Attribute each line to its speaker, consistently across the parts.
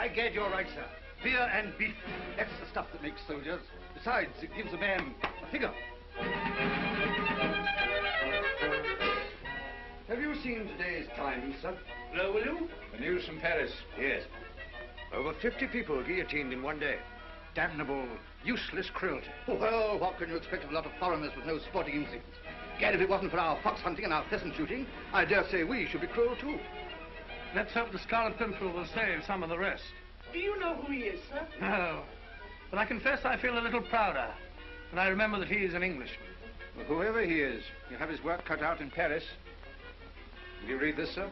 Speaker 1: By gad, you're right, sir. Beer and beef, that's the stuff that makes soldiers. Besides, it gives a man a figure. Have you seen today's Times, sir?
Speaker 2: No, will you?
Speaker 1: The news from Paris. Yes. Over 50 people guillotined in one day. Damnable, useless cruelty. Well, what can you expect of a lot of foreigners with no sporting instincts? Gad, if it wasn't for our fox hunting and our pheasant shooting, I dare say we should be cruel too.
Speaker 2: Let's hope the Scarlet Pimpernel will save some of the rest.
Speaker 3: Do you know who he is, sir?
Speaker 2: No, but I confess I feel a little prouder when I remember that he is an Englishman.
Speaker 1: Well, whoever he is, he'll have his work cut out in Paris. Will you read this, sir?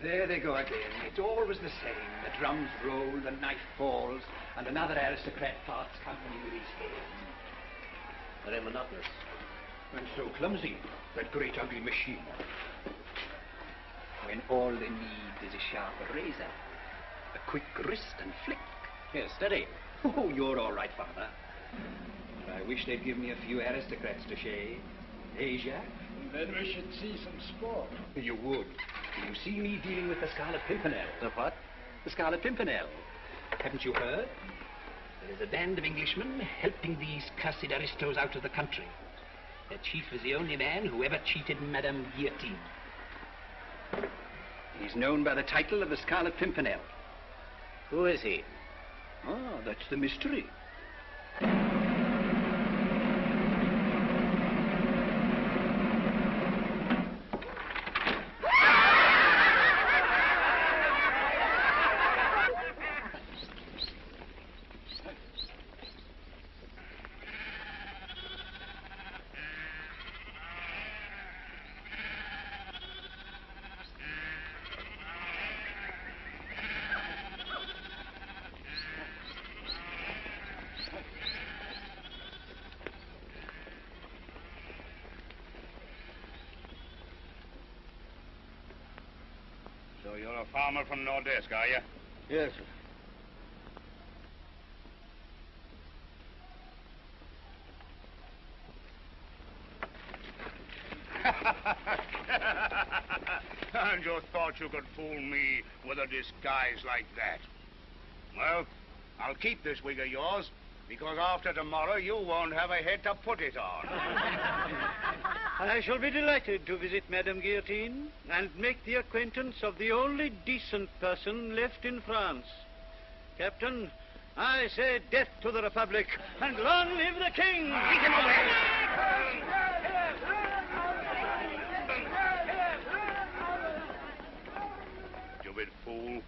Speaker 4: There they go again. It's always the same. The drums roll, the knife falls, and another aristocrat parts company with his head.
Speaker 5: Very monotonous.
Speaker 4: And so clumsy, that great ugly machine. When all they need is a sharp razor, a quick wrist and flick.
Speaker 5: Here, steady.
Speaker 4: Oh, you're all right, Father. I wish they'd give me a few aristocrats to shave. Eh, Jacques?
Speaker 6: Then we should see some sport.
Speaker 4: You would. You see me dealing with the Scarlet Pimpernel.
Speaker 5: The what?
Speaker 4: The Scarlet Pimpernel. Haven't you heard? There is a band of Englishmen helping these cursed aristos out of the country. Their chief is the only man who ever cheated Madame Guillotine. He's known by the title of the Scarlet Pimpernel.
Speaker 5: Who is he?
Speaker 4: Ah, that's the mystery.
Speaker 7: So you're a farmer from Nordesk, are you?
Speaker 1: Yes, sir.
Speaker 7: And you thought you could fool me with a disguise like that? Well, I'll keep this wig of yours, because after tomorrow you won't have a head to put it on.
Speaker 6: I shall be delighted to visit Madame Guillotine and make the acquaintance of the only decent person left in France. Captain, I say death to the Republic, and long live the King!
Speaker 7: Take him away! Stupid fool.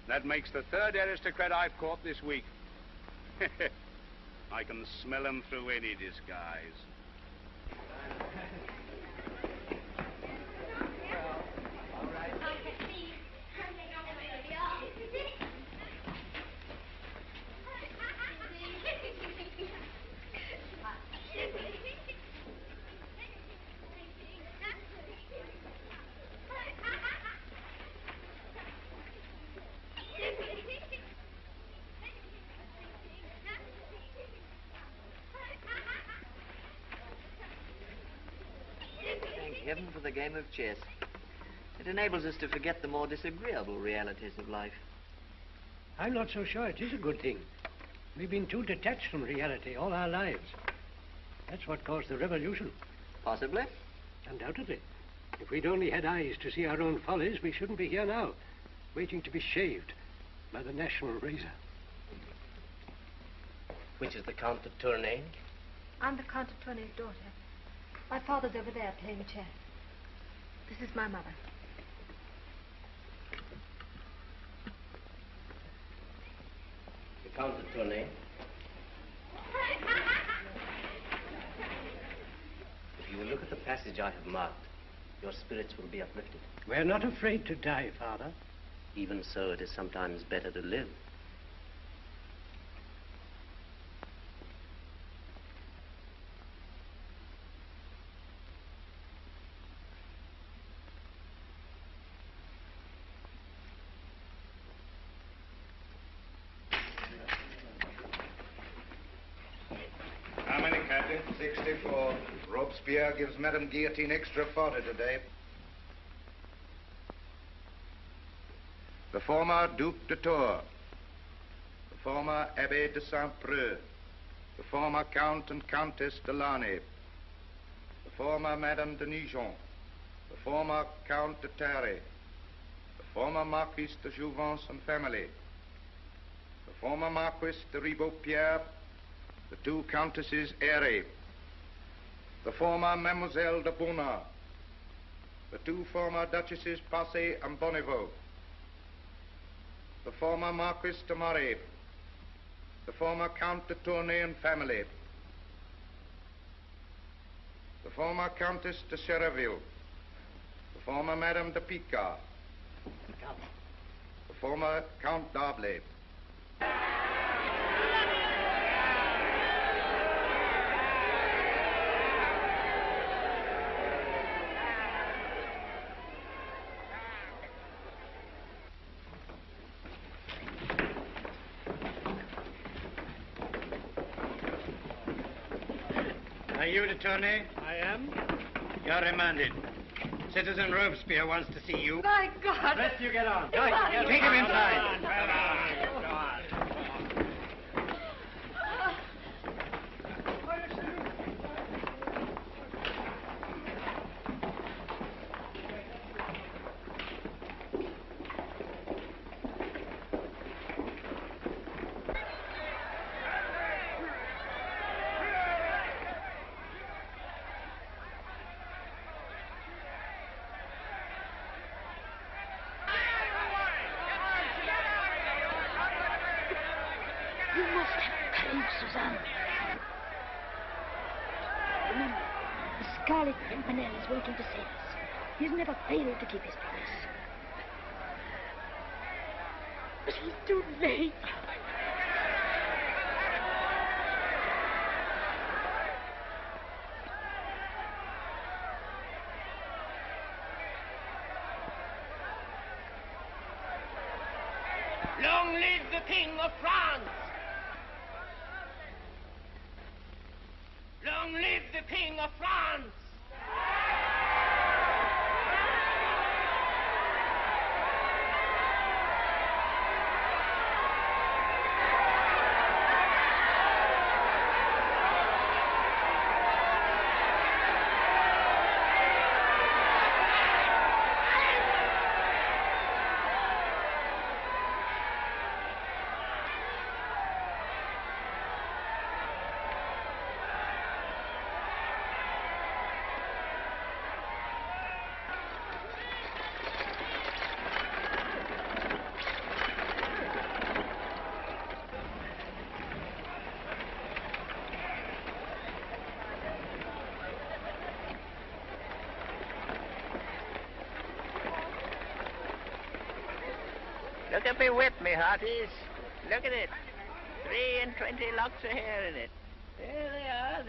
Speaker 7: That makes the third aristocrat I've caught this week. I can smell him through any disguise.
Speaker 5: heaven for the game of chess. It enables us to forget the more disagreeable realities of life.
Speaker 8: I'm not so sure it is a good thing. We've been too detached from reality all our lives. That's what caused the revolution.
Speaker 5: Possibly.
Speaker 8: Undoubtedly. If we'd only had eyes to see our own follies, we shouldn't be here now, waiting to be shaved by the national razor.
Speaker 5: Which is the Count de Tournay?
Speaker 9: I'm the Count of Tournay's daughter. My father's over there playing chess. This is my mother.
Speaker 5: The Count de Tournay. If you will look at the passage I have marked, your spirits will be uplifted.
Speaker 8: We're not afraid to die, Father.
Speaker 5: Even so, it is sometimes better to live.
Speaker 1: How many, Captain? 64. Robespierre gives Madame Guillotine extra fodder today. The former Duc de Tours. The former Abbé de Saint-Preux. The former Count and Countess de Larnay. The former Madame de Nijon. The former Count de Terre. The former Marquis de Jouvence and family. The former Marquis de Ribeaupierre. The two Countesses Airy. The former Mademoiselle de Bonnard. The two former Duchesses Passy and Bonneveau. The former Marquis de Moray. The former Count de Tournay and family. The former Countess de Chereville. The former Madame de Picard. The former Count d'Arblay.
Speaker 6: Are you de Tournay?
Speaker 8: I am.
Speaker 6: You're remanded. Citizen Robespierre wants to see you.
Speaker 9: My God!
Speaker 8: Let you get on.
Speaker 6: Take him inside.
Speaker 9: You must have courage, Suzanne. Remember, the Scarlet Pimpernel is waiting to save us. He's never failed to keep his promise. But he's too late.
Speaker 3: Long live the King of France! Long live the King of France!
Speaker 10: Look at me whip, me hearties. Look at it. 23 locks of hair in it. There they are.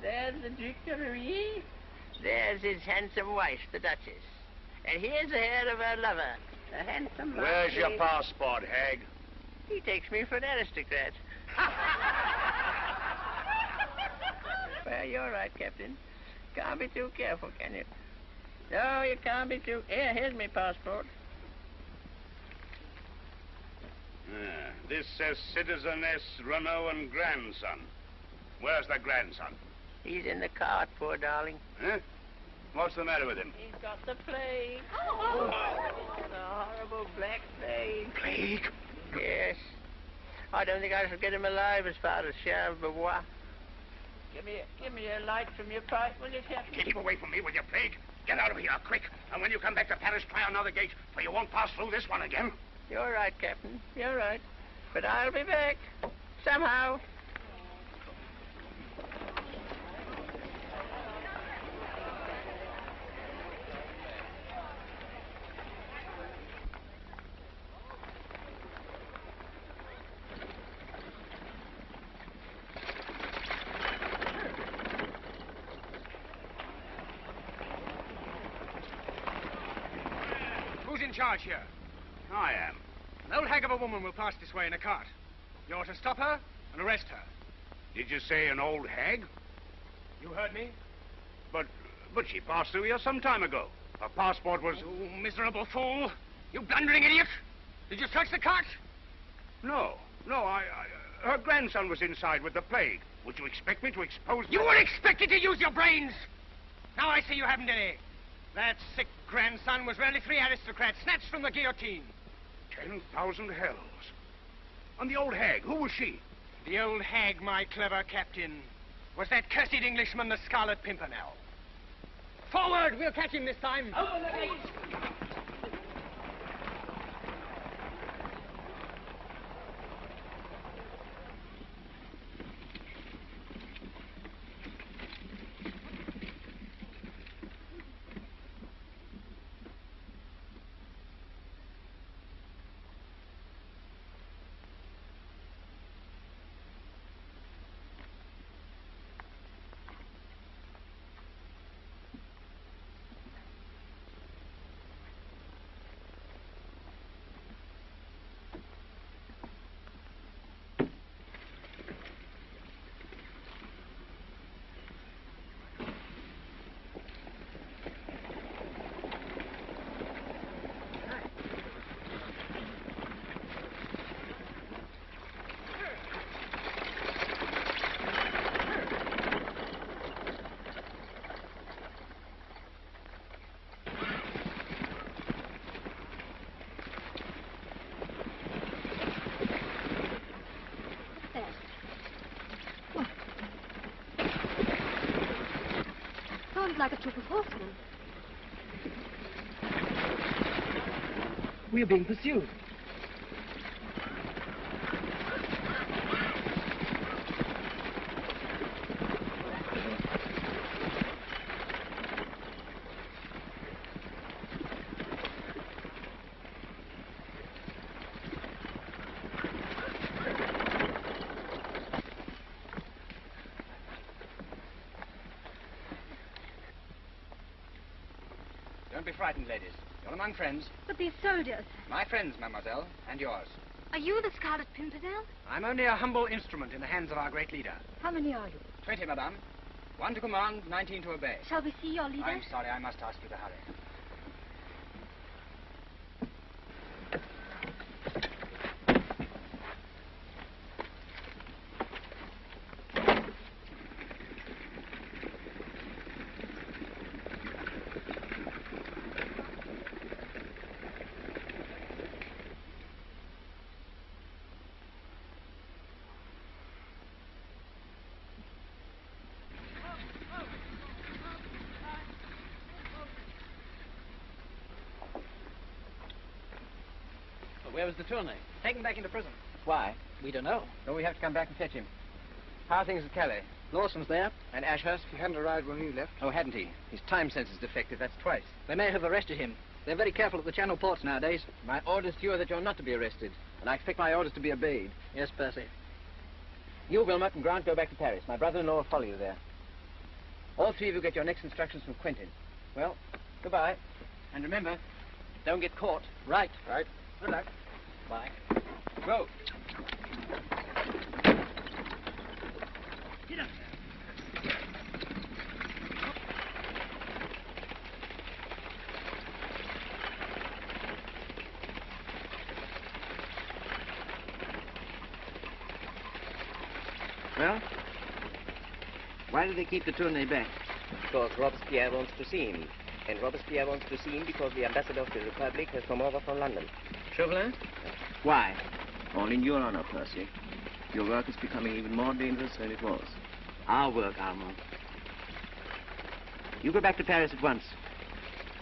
Speaker 10: There's the Duc de Louis. There's his handsome wife, the Duchess. And here's the hair of her lover, a handsome
Speaker 7: Where's your
Speaker 10: Marquis.
Speaker 7: passport, hag?
Speaker 10: He takes me for an aristocrat. Well, you're right, Captain. can't be too careful, can you? No, you can't be too... Here's my passport.
Speaker 7: This says Citizeness Renault and grandson. Where's the grandson?
Speaker 10: He's in the cart, poor darling.
Speaker 7: Huh? What's the matter with him?
Speaker 10: He's got the plague. Oh, the horrible black plague.
Speaker 7: Plague?
Speaker 10: Yes. I don't think I shall get him alive as far as Charleroi. Give me a light from your pipe, will you, Captain?
Speaker 7: Keep away from me with your plague. Get out of here, quick. And when you come back to Paris, try another gate, for you won't pass through this one again.
Speaker 10: You're right, Captain. You're right. But I'll be back. Somehow.
Speaker 11: Who's in charge here?
Speaker 7: I am.
Speaker 11: An old hag of a woman will pass this way in a cart. You're to stop her and arrest her.
Speaker 7: Did you say an old hag?
Speaker 11: You heard me?
Speaker 7: But she passed through here some time ago. Her passport was...
Speaker 11: You miserable fool! You blundering idiot! Did you search the cart?
Speaker 7: No, her grandson was inside with the plague. Would you expect me to expose...
Speaker 11: You were expected to use your brains! Now I see you haven't any. That sick grandson was really 3 aristocrats snatched from the guillotine.
Speaker 7: 10,000 hells. And the old hag, who was she?
Speaker 11: The old hag, my clever captain, was that cursed Englishman, the Scarlet Pimpernel. Forward! We'll catch him this time. Open the gates!
Speaker 9: Like a troop of horsemen.
Speaker 8: We're being pursued.
Speaker 1: Don't be frightened, ladies. You're among friends.
Speaker 9: But these soldiers...
Speaker 1: My friends, mademoiselle, and yours.
Speaker 9: Are you the Scarlet Pimpernel?
Speaker 11: I'm only a humble instrument in the hands of our great leader.
Speaker 9: How many are you?
Speaker 1: 20, madame. 1 to command, 19 to obey.
Speaker 9: Shall we see your leader?
Speaker 1: I'm sorry, I must ask you to hurry.
Speaker 2: Where was the Tournay?
Speaker 1: Taken back into prison.
Speaker 2: Why? We don't know.
Speaker 1: So we have to come back and fetch him. How are things at Calais?
Speaker 2: Lawson's there.
Speaker 1: And Ashurst? He hadn't arrived when we left. Oh, hadn't he? His time sense is defective. That's twice.
Speaker 2: They may have arrested him. They're very careful at the Channel ports nowadays.
Speaker 1: My orders to you are that you're not to be arrested. And I expect my orders to be obeyed.
Speaker 2: Yes, Percy.
Speaker 1: You, Wilmot, and Grant go back to Paris. My brother-in-law will follow you there. All 3 of you get your next instructions from Quentin. Well, goodbye. And remember, don't get caught.
Speaker 2: Right.
Speaker 1: Right. Good luck.
Speaker 2: Bye.
Speaker 1: Go.
Speaker 2: Get up.
Speaker 12: Well, why do they keep the tourney back?
Speaker 10: Because Robespierre wants to see him. And Robespierre wants to see him because the ambassador of the Republic has come over from London.
Speaker 12: Chauvelin? Why? All in your honor, Percy. Your work is becoming even more dangerous than it was. Our work, Armand. You go back to Paris at once.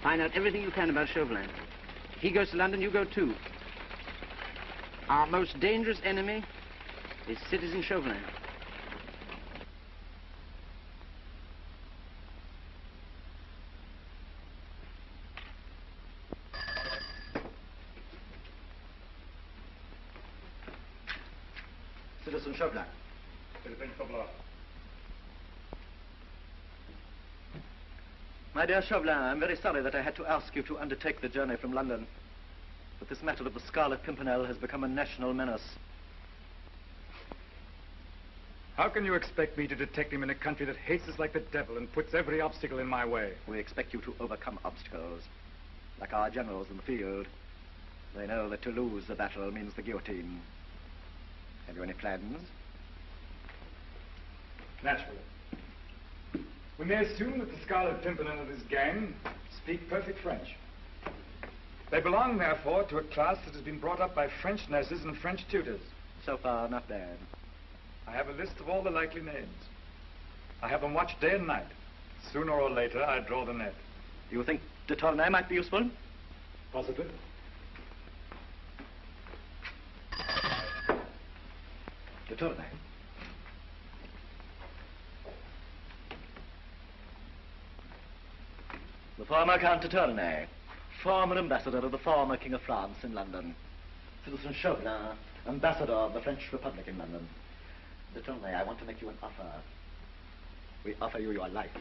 Speaker 12: Find out everything you can about Chauvelin. If he goes to London, you go too. Our most dangerous enemy is Citizen Chauvelin. Citizen Chauvelin.
Speaker 1: Citizen Chauvelin.
Speaker 13: My dear Chauvelin, I'm very sorry that I had to ask you to undertake the journey from London. But this matter of the Scarlet Pimpernel has become a national menace.
Speaker 14: How can you expect me to detect him in a country that hates us like the devil and puts every obstacle in my way?
Speaker 13: We expect you to overcome obstacles. Like our generals in the field. They know that to lose the battle means the guillotine. Have you any plans?
Speaker 14: Naturally. We may assume that the Scarlet Pimpernel and his gang speak perfect French. They belong, therefore, to a class that has been brought up by French nurses and French tutors.
Speaker 13: So far, not bad.
Speaker 14: I have a list of all the likely names. I have them watched day and night. Sooner or later, I draw the net.
Speaker 13: You think de Tournai might be useful?
Speaker 14: Possibly.
Speaker 13: De Tournai. The former Count de Tournai, former ambassador of the former King of France in London. Citizen Chauvelin, ambassador of the French Republic in London. De Tournai, I want to make you an offer. We offer you your life.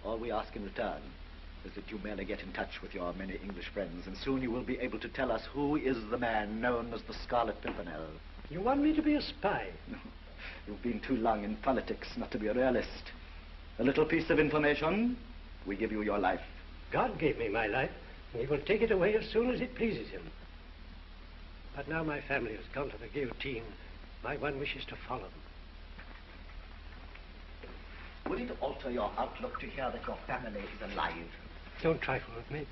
Speaker 13: All we ask in return is that you merely get in touch with your many English friends, and soon you will be able to tell us who is the man known as the Scarlet Pimpernel.
Speaker 8: You want me to be a spy?
Speaker 13: No. You've been too long in politics not to be a realist. A little piece of information, we give you your life.
Speaker 8: God gave me my life, and he will take it away as soon as it pleases him. But now my family has gone to the guillotine. My one wish is to follow them.
Speaker 13: Would it alter your outlook to hear that your family is alive?
Speaker 8: Don't trifle with me.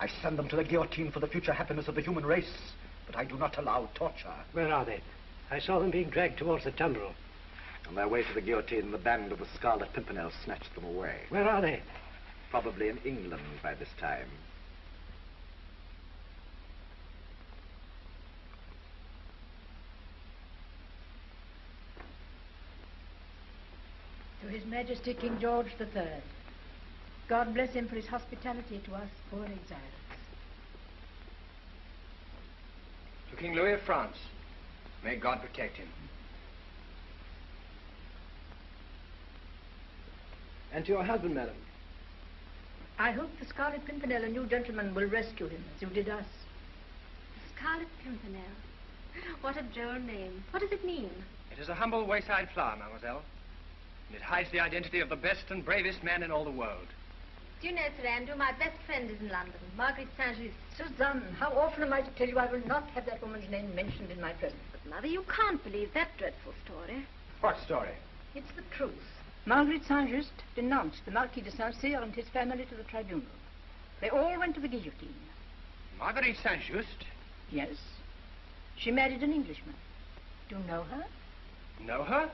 Speaker 13: I send them to the guillotine for the future happiness of the human race, but I do not allow torture.
Speaker 8: Where are they? I saw them being dragged towards the tumbrel.
Speaker 13: On their way to the guillotine, the band of the Scarlet Pimpernel snatched them away.
Speaker 8: Where are they?
Speaker 13: Probably in England by this time.
Speaker 15: To His Majesty King George III. God bless him for his hospitality to us poor exiles.
Speaker 11: To King Louis of France. May God protect him.
Speaker 12: And to your husband, madam.
Speaker 15: I hope the Scarlet Pimpernel and you gentlemen will rescue him as you did us.
Speaker 9: Scarlet Pimpernel. What a droll name. What does it mean?
Speaker 11: It is a humble wayside flower, mademoiselle. And it hides the identity of the best and bravest man in all the world.
Speaker 9: Do you know, Sir Andrew, my best friend is in London, Marguerite Saint-Just.
Speaker 15: Suzanne, how often am I to tell you I will not have that woman's name mentioned in my presence?
Speaker 9: But, Mother, you can't believe that dreadful story.
Speaker 11: What story?
Speaker 15: It's the truth. Marguerite Saint-Just denounced the Marquis de Saint-Cyr and his family to the tribunal. They all went to the guillotine.
Speaker 11: Marguerite Saint-Just?
Speaker 15: Yes. She married an Englishman. Do you know her?
Speaker 11: Know her?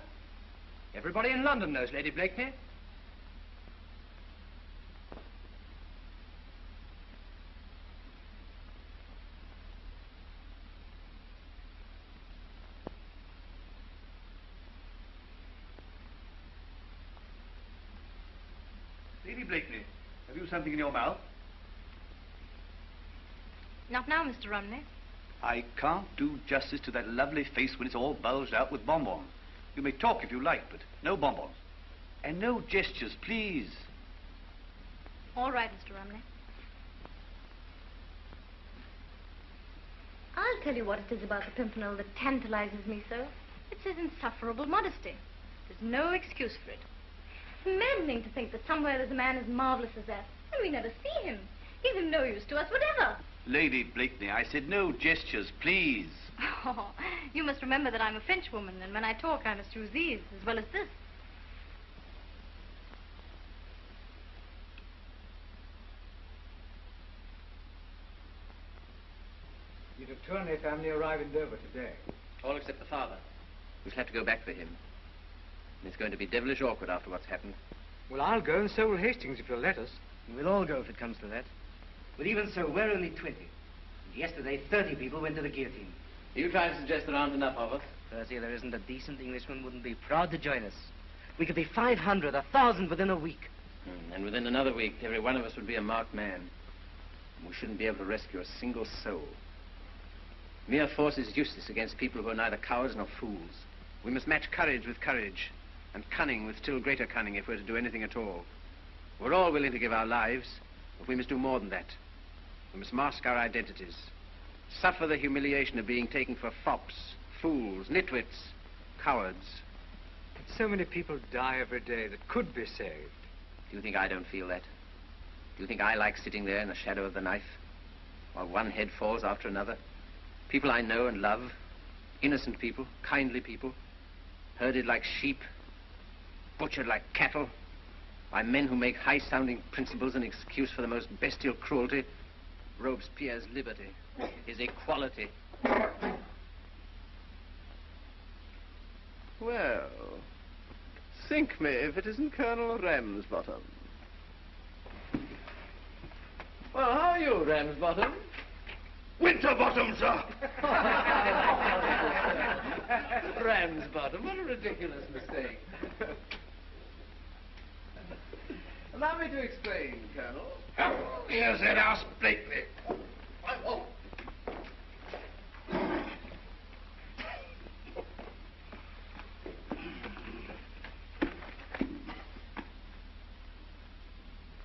Speaker 11: Everybody in London knows Lady Blakeney.
Speaker 1: Lady Blakeney, have you something in your mouth?
Speaker 9: Not now, Mr. Romney.
Speaker 1: I can't do justice to that lovely face when it's all bulged out with bonbons. You may talk if you like, but no bonbons. And no gestures, please.
Speaker 9: All right, Mr. Romney. I'll tell you what it is about the Pimpernel that tantalizes me so. It's his insufferable modesty. There's no excuse for it. It's maddening to think that somewhere there's a man as marvelous as that, and we never see him. He's of no use to us whatever.
Speaker 16: Lady Blakeney, I said no gestures, please.
Speaker 9: Oh, you must remember that I'm a Frenchwoman, and when I talk, I must use these as well as this.
Speaker 17: The de Tournay family arrive in Dover today.
Speaker 12: All except the father. We shall have to go back for him. And it's going to be devilish awkward after what's happened.
Speaker 17: Well, I'll go, and so will Hastings, if you'll let us.
Speaker 18: We'll all go if it comes to that. But even so, we're only 20. And yesterday, 30 people went to the guillotine.
Speaker 12: Are you trying to suggest there aren't enough of us?
Speaker 18: Percy, there isn't a decent Englishman wouldn't be proud to join us. We could be 500, 1,000 within a week.
Speaker 12: And within another week, every one of us would be a marked man. And we shouldn't be able to rescue a single soul. Mere force is useless against people who are neither cowards nor fools. We must match courage with courage, and cunning with still greater cunning if we're to do anything at all. We're all willing to give our lives, but we must do more than that. We must mask our identities, suffer the humiliation of being taken for fops, fools, nitwits, cowards.
Speaker 17: But so many people die every day that could be saved.
Speaker 12: Do you think I don't feel that? Do you think I like sitting there in the shadow of the knife, while one head falls after another? People I know and love, innocent people, kindly people, herded like sheep, butchered like cattle, by men who make high-sounding principles an excuse for the most bestial cruelty. Robespierre's liberty, his equality.
Speaker 19: Well, sink me if it isn't Colonel Ramsbottom. Well, how are you, Ramsbottom?
Speaker 1: Winterbottom, sir!
Speaker 19: Ramsbottom, what a ridiculous mistake. Allow me to explain, Colonel.
Speaker 1: Here's that ass Blakeney.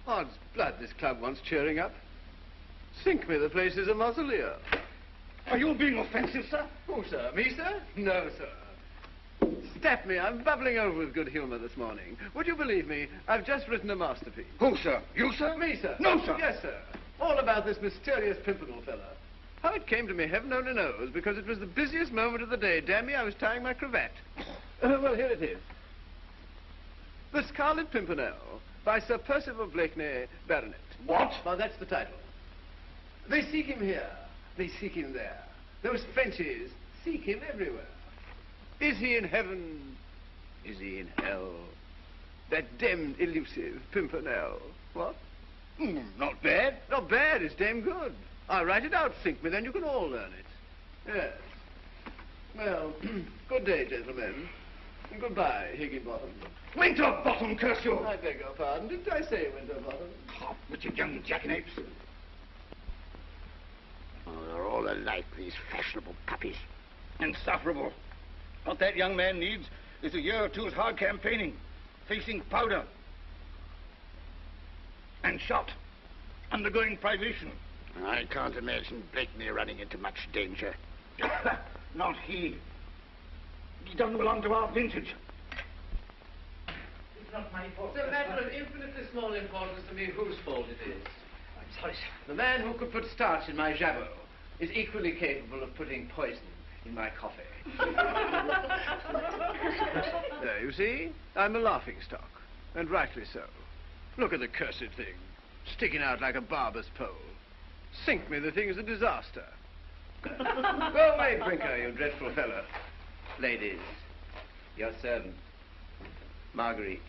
Speaker 19: Odds blood, this club wants cheering up. Sink me, the place is a mausoleum.
Speaker 1: Are you being offensive, sir?
Speaker 19: Who, sir? Me, sir? No, sir. Stap me, I'm bubbling over with good humor this morning. Would you believe me? I've just written a masterpiece.
Speaker 1: Who, sir? You, sir?
Speaker 19: Me, sir.
Speaker 1: No, sir.
Speaker 19: Yes, sir. All about this mysterious Pimpernel fella. How it came to me, heaven only knows, because it was the busiest moment of the day. Damn me, I was tying my cravat. Well, here it is. The Scarlet Pimpernel, by Sir Percival Blakeney, Baronet.
Speaker 1: What?
Speaker 19: Well, that's the title. They seek him here. They seek him there. Those Frenchies seek him everywhere. Is he in heaven? Is he in hell? That damned elusive Pimpernel. What?
Speaker 1: Not bad.
Speaker 19: Not bad. It's damn good. I'll write it out, think me, then you can all learn it. Yes. Well, good day, gentlemen. And goodbye, Higginbottom.
Speaker 1: Winterbottom, curse you!
Speaker 19: I beg your pardon. Didn't I say Winterbottom?
Speaker 1: Hop with your young jackanapes. Oh, they're all alike, these fashionable puppies. Insufferable. What that young man needs is a year or two's hard campaigning, facing powder and shot, undergoing privation. I can't imagine Blakeney running into much danger. Not he. He doesn't belong to our vintage.
Speaker 18: It's not my fault.
Speaker 19: It's a matter of infinitely small importance to me whose fault it is.
Speaker 18: I'm sorry, sir.
Speaker 19: The man who could put starch in my jabot is equally capable of putting poison in my coffee. There, you see? I'm a laughingstock, and rightly so. Look at the cursed thing, sticking out like a barber's pole. Sink me, the thing is a disaster. Go away, Brinker, you dreadful fellow. Ladies, your servant. Marguerite,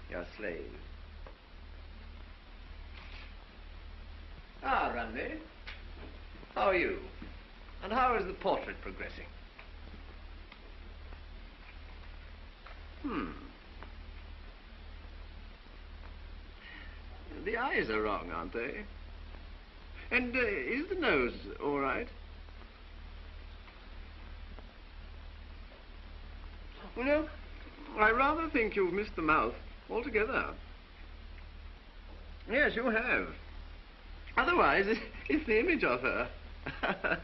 Speaker 19: your slave. Ah, Runley. How are you? And how is the portrait progressing? The eyes are wrong, aren't they? And is the nose all right? You know, I rather think you've missed the mouth altogether. Yes, you have. Otherwise, it's the image of her.
Speaker 20: I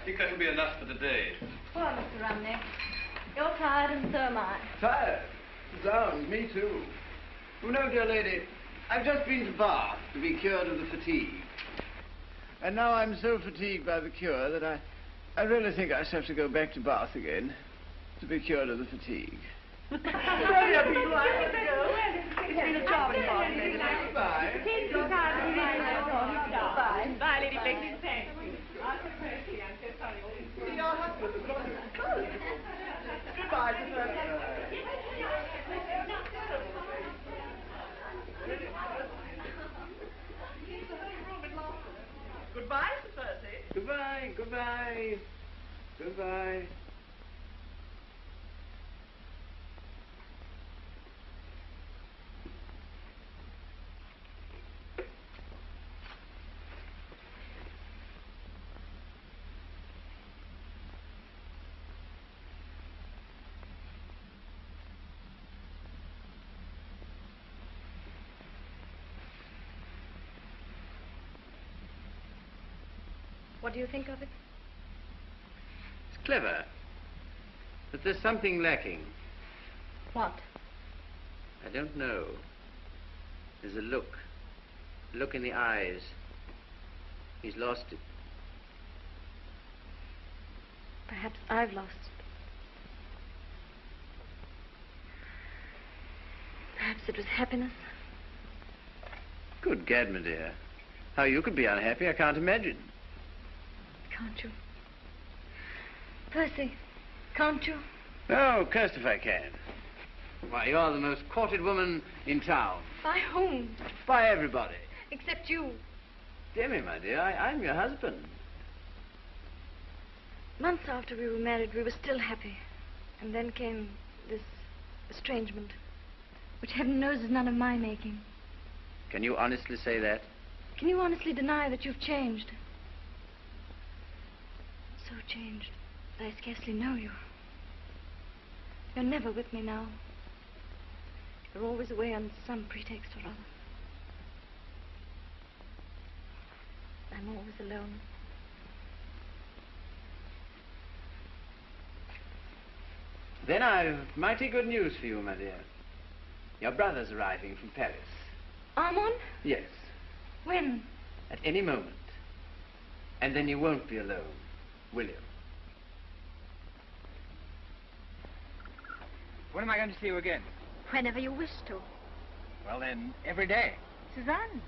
Speaker 20: think that'll be enough for today.
Speaker 9: Poor Mr. Rumney. You're tired and so am I.
Speaker 19: Tired? Zounds, me too. You know, dear lady, I've just been to Bath to be cured of the fatigue. And now I'm so fatigued by the cure that I really think I shall have to go back to Bath again to be cured of the fatigue.
Speaker 3: Well, dear people, I have to go. It's been a charming party, Lady Blakeney.
Speaker 19: Goodbye.
Speaker 3: Take your time. Goodbye. Bye, Lady Blakeney. Thank you. I'm so thirsty. I'm so sorry. See your husband. Goodbye, Sir Percy. Goodbye, Sir Percy.
Speaker 19: Goodbye, goodbye, goodbye.
Speaker 9: What do you think of it?
Speaker 12: It's clever. But there's something lacking.
Speaker 9: What?
Speaker 12: I don't know. There's a look. A look in the eyes. He's lost it.
Speaker 9: Perhaps I've lost it. Perhaps it was happiness.
Speaker 12: Good gad, my dear. How you could be unhappy, I can't imagine.
Speaker 9: Can't you? Percy, can't you?
Speaker 12: Oh, cursed if I can. Why, you're the most courted woman in town.
Speaker 9: By whom?
Speaker 12: By everybody.
Speaker 9: Except you.
Speaker 12: Dear me, my dear, I'm your husband.
Speaker 9: Months after we were married, we were still happy. And then came this estrangement, which heaven knows is none of my making.
Speaker 12: Can you honestly say that?
Speaker 9: Can you honestly deny that you've changed? So changed that I scarcely know you. You're never with me now. You're always away on some pretext or other. I'm always alone.
Speaker 12: Then I've mighty good news for you, my dear. Your brother's arriving from Paris.
Speaker 9: Armand?
Speaker 12: Yes.
Speaker 9: When?
Speaker 12: At any moment. And then you won't be alone, will you?
Speaker 11: When am I going to see you again?
Speaker 9: Whenever you wish to.
Speaker 11: Well, then, every day.
Speaker 9: Suzanne.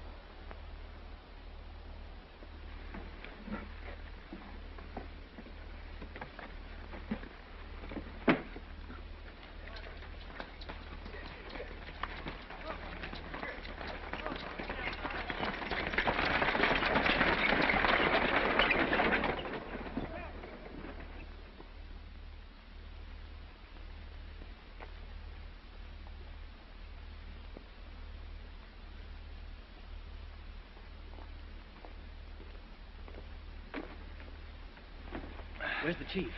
Speaker 18: Where's the chief?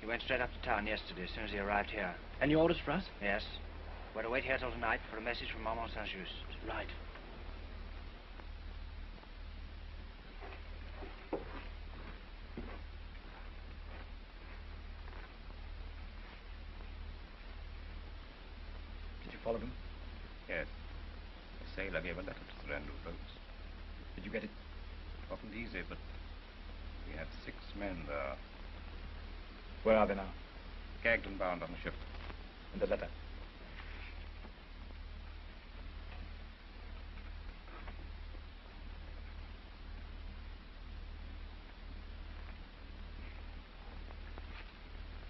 Speaker 18: He went straight up to town yesterday as soon as he arrived here. Any orders for us? Yes. We're to wait here till tonight for a message from Maman Saint-Just. Right.
Speaker 14: Did you follow them?
Speaker 7: Yes. The sailor gave a letter to the Randall boats.
Speaker 14: Did you get it?
Speaker 7: It wasn't easy, but we had 6 men there.
Speaker 14: Where are they now?
Speaker 7: Gagged and bound on the ship.
Speaker 14: And the letter?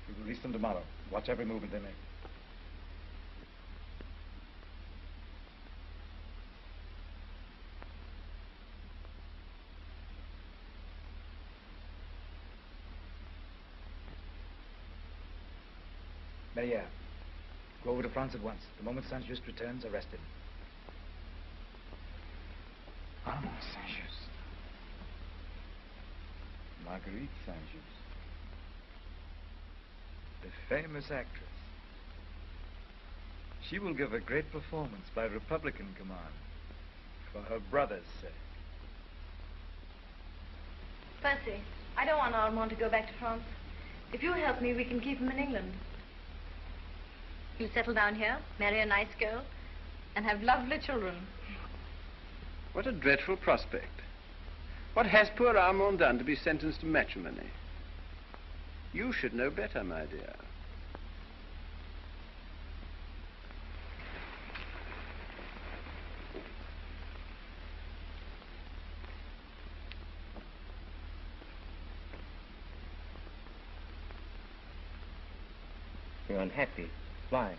Speaker 14: We will release them tomorrow. Watch every movement they make. Maria, go over to France at once. The moment Saint-Just returns, arrest him. Armand Saint-Just. Marguerite Saint-Just. The famous actress. She will give a great performance by Republican command for her brother's sake.
Speaker 9: Percy, I don't want Armand to go back to France. If you help me, we can keep him in England. He'll settle down here, marry a nice girl, and have lovely children.
Speaker 19: What a dreadful prospect. What has poor Armand done to be sentenced to matrimony? You should know better, my dear.
Speaker 12: You're unhappy. Why?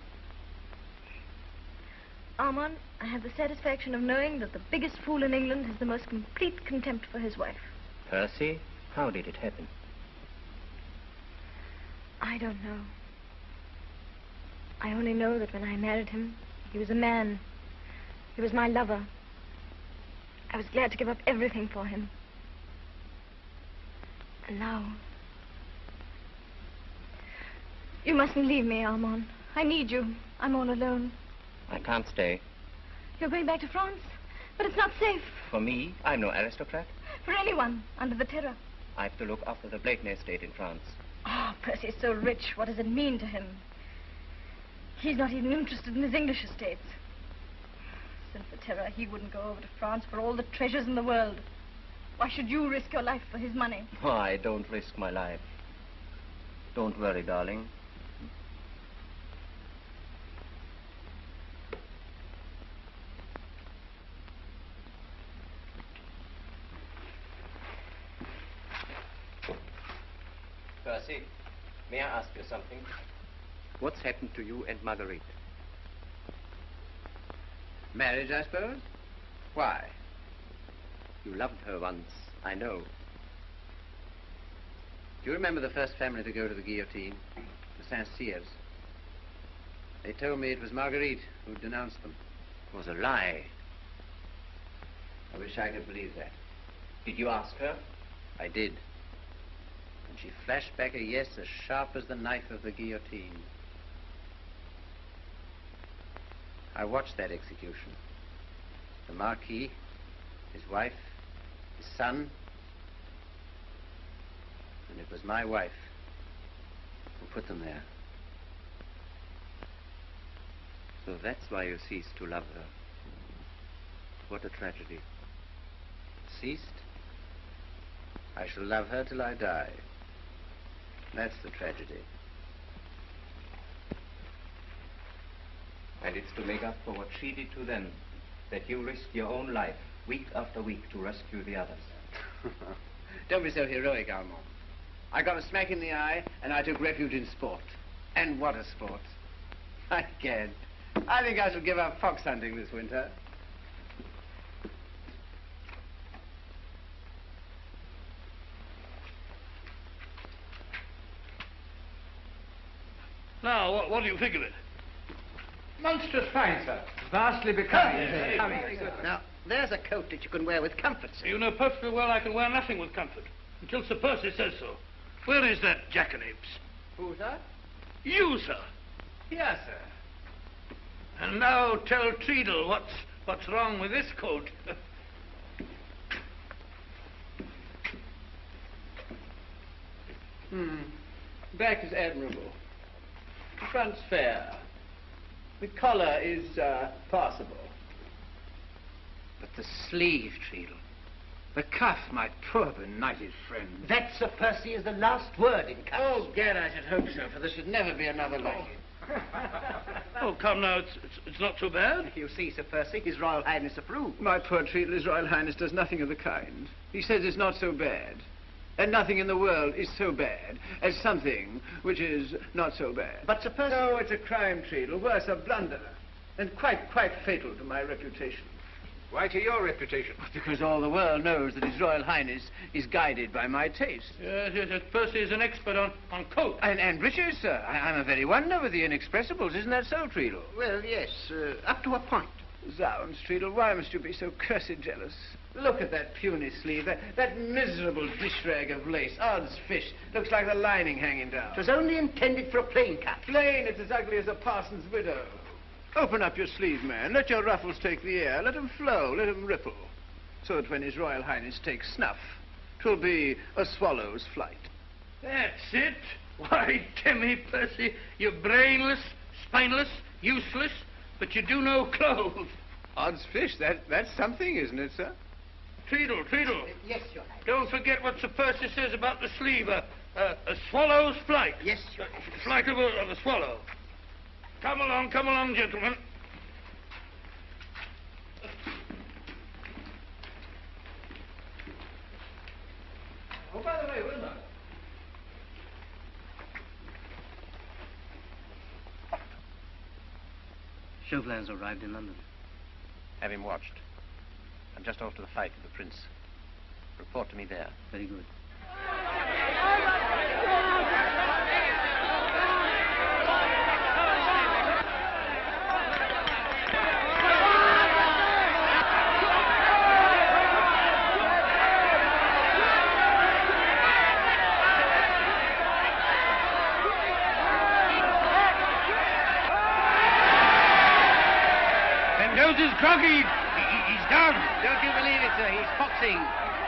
Speaker 9: Armand, I have the satisfaction of knowing that the biggest fool in England has the most complete contempt for his wife.
Speaker 12: Percy, how did it happen?
Speaker 9: I don't know. I only know that when I married him, he was a man. He was my lover. I was glad to give up everything for him. And now... You mustn't leave me, Armand. I need you. I'm all alone.
Speaker 12: I can't stay.
Speaker 9: You're going back to France? But it's not safe.
Speaker 12: For me, I'm no aristocrat.
Speaker 9: For anyone under the terror.
Speaker 12: I have to look after the Blakeney estate in France.
Speaker 9: Oh, Percy's so rich. What does it mean to him? He's not even interested in his English estates. Since the terror, he wouldn't go over to France for all the treasures in the world. Why should you risk your life for his money?
Speaker 12: Oh, I don't risk my life. Don't worry, darling. Percy, may I ask you something? What's happened to you and Marguerite?
Speaker 19: Marriage, I suppose? Why?
Speaker 12: You loved her once, I know.
Speaker 19: Do you remember the first family to go to the guillotine? The Saint-Cyrs. They told me it was Marguerite who denounced them.
Speaker 12: It was a lie.
Speaker 19: I wish I could believe that.
Speaker 12: Did you ask her?
Speaker 19: I did. And she flashed back a yes as sharp as the knife of the guillotine. I watched that execution. The Marquis, his wife, his son, and it was my wife who put them there.
Speaker 12: So that's why you ceased to love her. What a tragedy.
Speaker 19: Ceased? I shall love her till I die. That's the tragedy.
Speaker 12: And it's to make up for what she did to them that you risked your own life week after week to rescue the others.
Speaker 19: Don't be so heroic, Armand. I got a smack in the eye and I took refuge in sport. And what a sport. I can't. I think I shall give up fox hunting this winter.
Speaker 2: Now, what do you think of it?
Speaker 17: Monstrous fine, sir. Vastly becoming.
Speaker 1: Now, there's a coat that you can wear with comfort, sir.
Speaker 2: You know perfectly well I can wear nothing with comfort, until Sir Percy says so. Where is that jackanapes?
Speaker 19: Who, sir?
Speaker 2: You, sir.
Speaker 19: Yes, sir.
Speaker 2: And now tell Treadle what's wrong with this coat.
Speaker 19: Back is admirable. Front's fair. The collar is, passable.
Speaker 12: But the sleeve, Treadle. The cuff, my poor benighted friend.
Speaker 1: That, Sir Percy, is the last word in cuffs.
Speaker 19: Oh, gad, I should hope so, for there should never be another like it.
Speaker 2: Oh, come now, it's not so bad.
Speaker 1: You see, Sir Percy, His Royal Highness approves.
Speaker 19: My poor Treadle, His Royal Highness does nothing of the kind. He says it's not so bad. And nothing in the world is so bad as something which is not so bad.
Speaker 1: But Sir Percy...
Speaker 19: No, it's a crime, Treadle, worse, a blunder. And quite fatal to my reputation.
Speaker 20: Why to your reputation?
Speaker 19: Because all the world knows that His Royal Highness is guided by my taste.
Speaker 2: Yes, Percy is an expert on coats.
Speaker 19: And breeches, sir. I'm a very wonder with the inexpressibles. Isn't that so, Treadle?
Speaker 1: Well, yes, up to a point.
Speaker 19: Zounds, Treadle, why must you be so cursed jealous? Look at that puny sleeve, that miserable dish rag of lace. Odds fish, looks like the lining hanging down.
Speaker 1: It was only intended for a plain cut.
Speaker 19: Plain, it's as ugly as a parson's widow. Open up your sleeve, man. Let your ruffles take the air. Let them flow, let them ripple. So that when His Royal Highness takes snuff, 'twill be a swallow's flight.
Speaker 2: That's it. Why, Timmy, Percy, you're brainless, spineless, useless, But you do know clothes.
Speaker 19: Odds fish, that's something, isn't it, sir?
Speaker 2: Treadle.
Speaker 5: Yes, Your Highness.
Speaker 2: Don't forget what Sir Percy says about the sleeve. A swallow's flight.
Speaker 5: Yes, Your Highness.
Speaker 2: Flight of a swallow. Come along, gentlemen.
Speaker 12: Oh, by the way, Wilma.
Speaker 8: Chauvelin's arrived in London.
Speaker 12: Have him watched. I'm just off to the fight with the Prince. Report to me there.
Speaker 8: Very good.
Speaker 2: Mendoza's groggy. He's down.
Speaker 12: Don't you believe it, sir? He's foxing.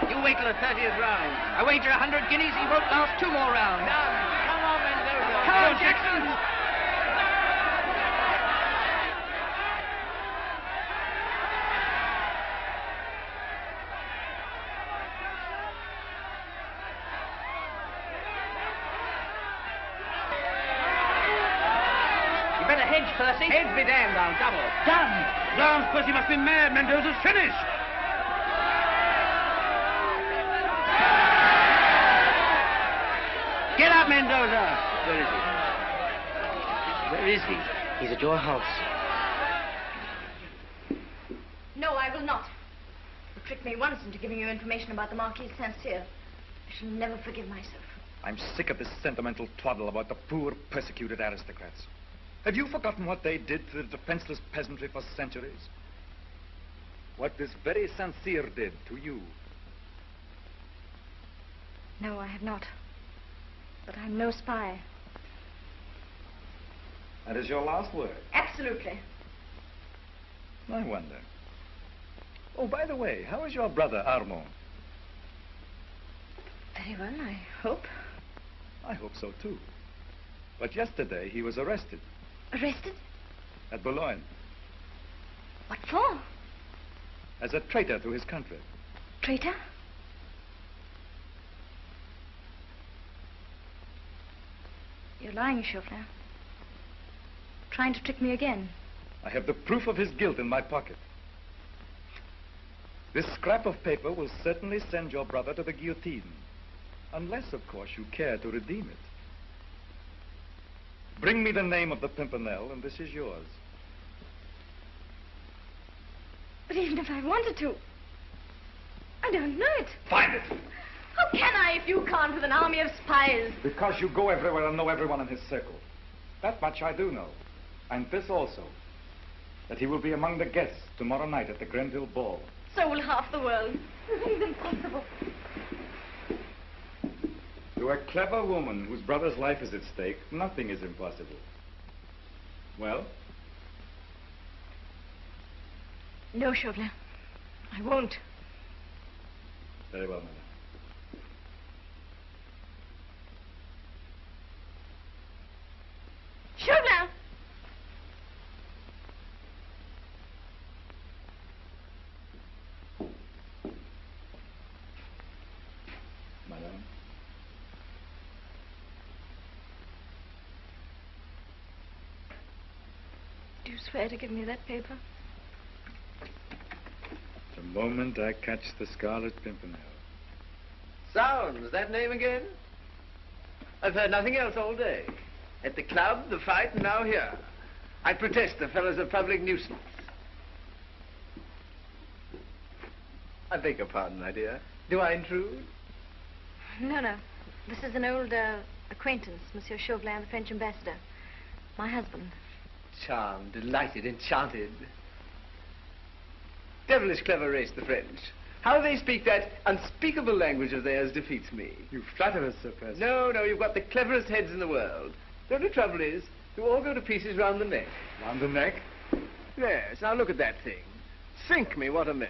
Speaker 12: You wait till the 30th round. I wager 100 guineas he won't last 2 more rounds.
Speaker 5: Done. Come on, Mendoza.
Speaker 12: Come on, Jackson. You better hedge, Percy. Hedge be damned, I'll double.
Speaker 2: Done. Percy must be mad. Mendoza's finished.
Speaker 12: Get up, Mendoza.
Speaker 8: Where is he? He's at your house.
Speaker 9: No, I will not. You tricked me once into giving you information about the Marquis de Saint-Cyr. I shall never forgive myself.
Speaker 14: I'm sick of this sentimental twaddle about the poor, persecuted aristocrats. Have you forgotten what they did to the defenseless peasantry for centuries? What this very Saint-Cyr did to you?
Speaker 9: No, I have not. But I'm no spy.
Speaker 14: That is your last word?
Speaker 9: Absolutely.
Speaker 14: I wonder. Oh, by the way, how is your brother, Armand?
Speaker 9: Very well, I hope.
Speaker 14: I hope so, too. But yesterday, he was arrested.
Speaker 9: Arrested?
Speaker 14: At Boulogne.
Speaker 9: What for?
Speaker 14: As a traitor to his country.
Speaker 9: Traitor? You're lying, Chauvelin. Trying to trick me again.
Speaker 14: I have the proof of his guilt in my pocket. This scrap of paper will certainly send your brother to the guillotine. Unless, of course, you care to redeem it. Bring me the name of the Pimpernel, and this is yours.
Speaker 9: But even if I wanted to, I don't know it.
Speaker 14: Find it!
Speaker 9: How can I if you can't with an army of spies?
Speaker 14: Because you go everywhere and know everyone in his circle. That much I do know. And this also, that he will be among the guests tomorrow night at the Grenville Ball.
Speaker 9: So will half the world. It's impossible.
Speaker 14: To a clever woman whose brother's life is at stake, nothing is impossible. Well?
Speaker 9: No, Chauvelin. I won't.
Speaker 14: Very well, madam.
Speaker 9: Chauvelin!
Speaker 14: Madam.
Speaker 9: Do you swear to give me that paper?
Speaker 14: The moment I catch the Scarlet Pimpernel.
Speaker 12: Sounds, that name again? I've heard nothing else all day. At the club, the fight, and now here. I protest the fellow's a public nuisance. I beg your pardon, my dear. Do I intrude?
Speaker 9: No, no. This is an old acquaintance, Monsieur Chauvelin, the French ambassador. My husband.
Speaker 12: Charmed, delighted, enchanted. Devilish clever race, the French. How they speak that unspeakable language of theirs defeats me.
Speaker 14: You flatter us, Sir Percy.
Speaker 12: No, you've got the cleverest heads in the world. The only trouble is, you all go to pieces round the neck.
Speaker 14: Round the neck?
Speaker 12: Yes, now look at that thing. Sink me, what a mess.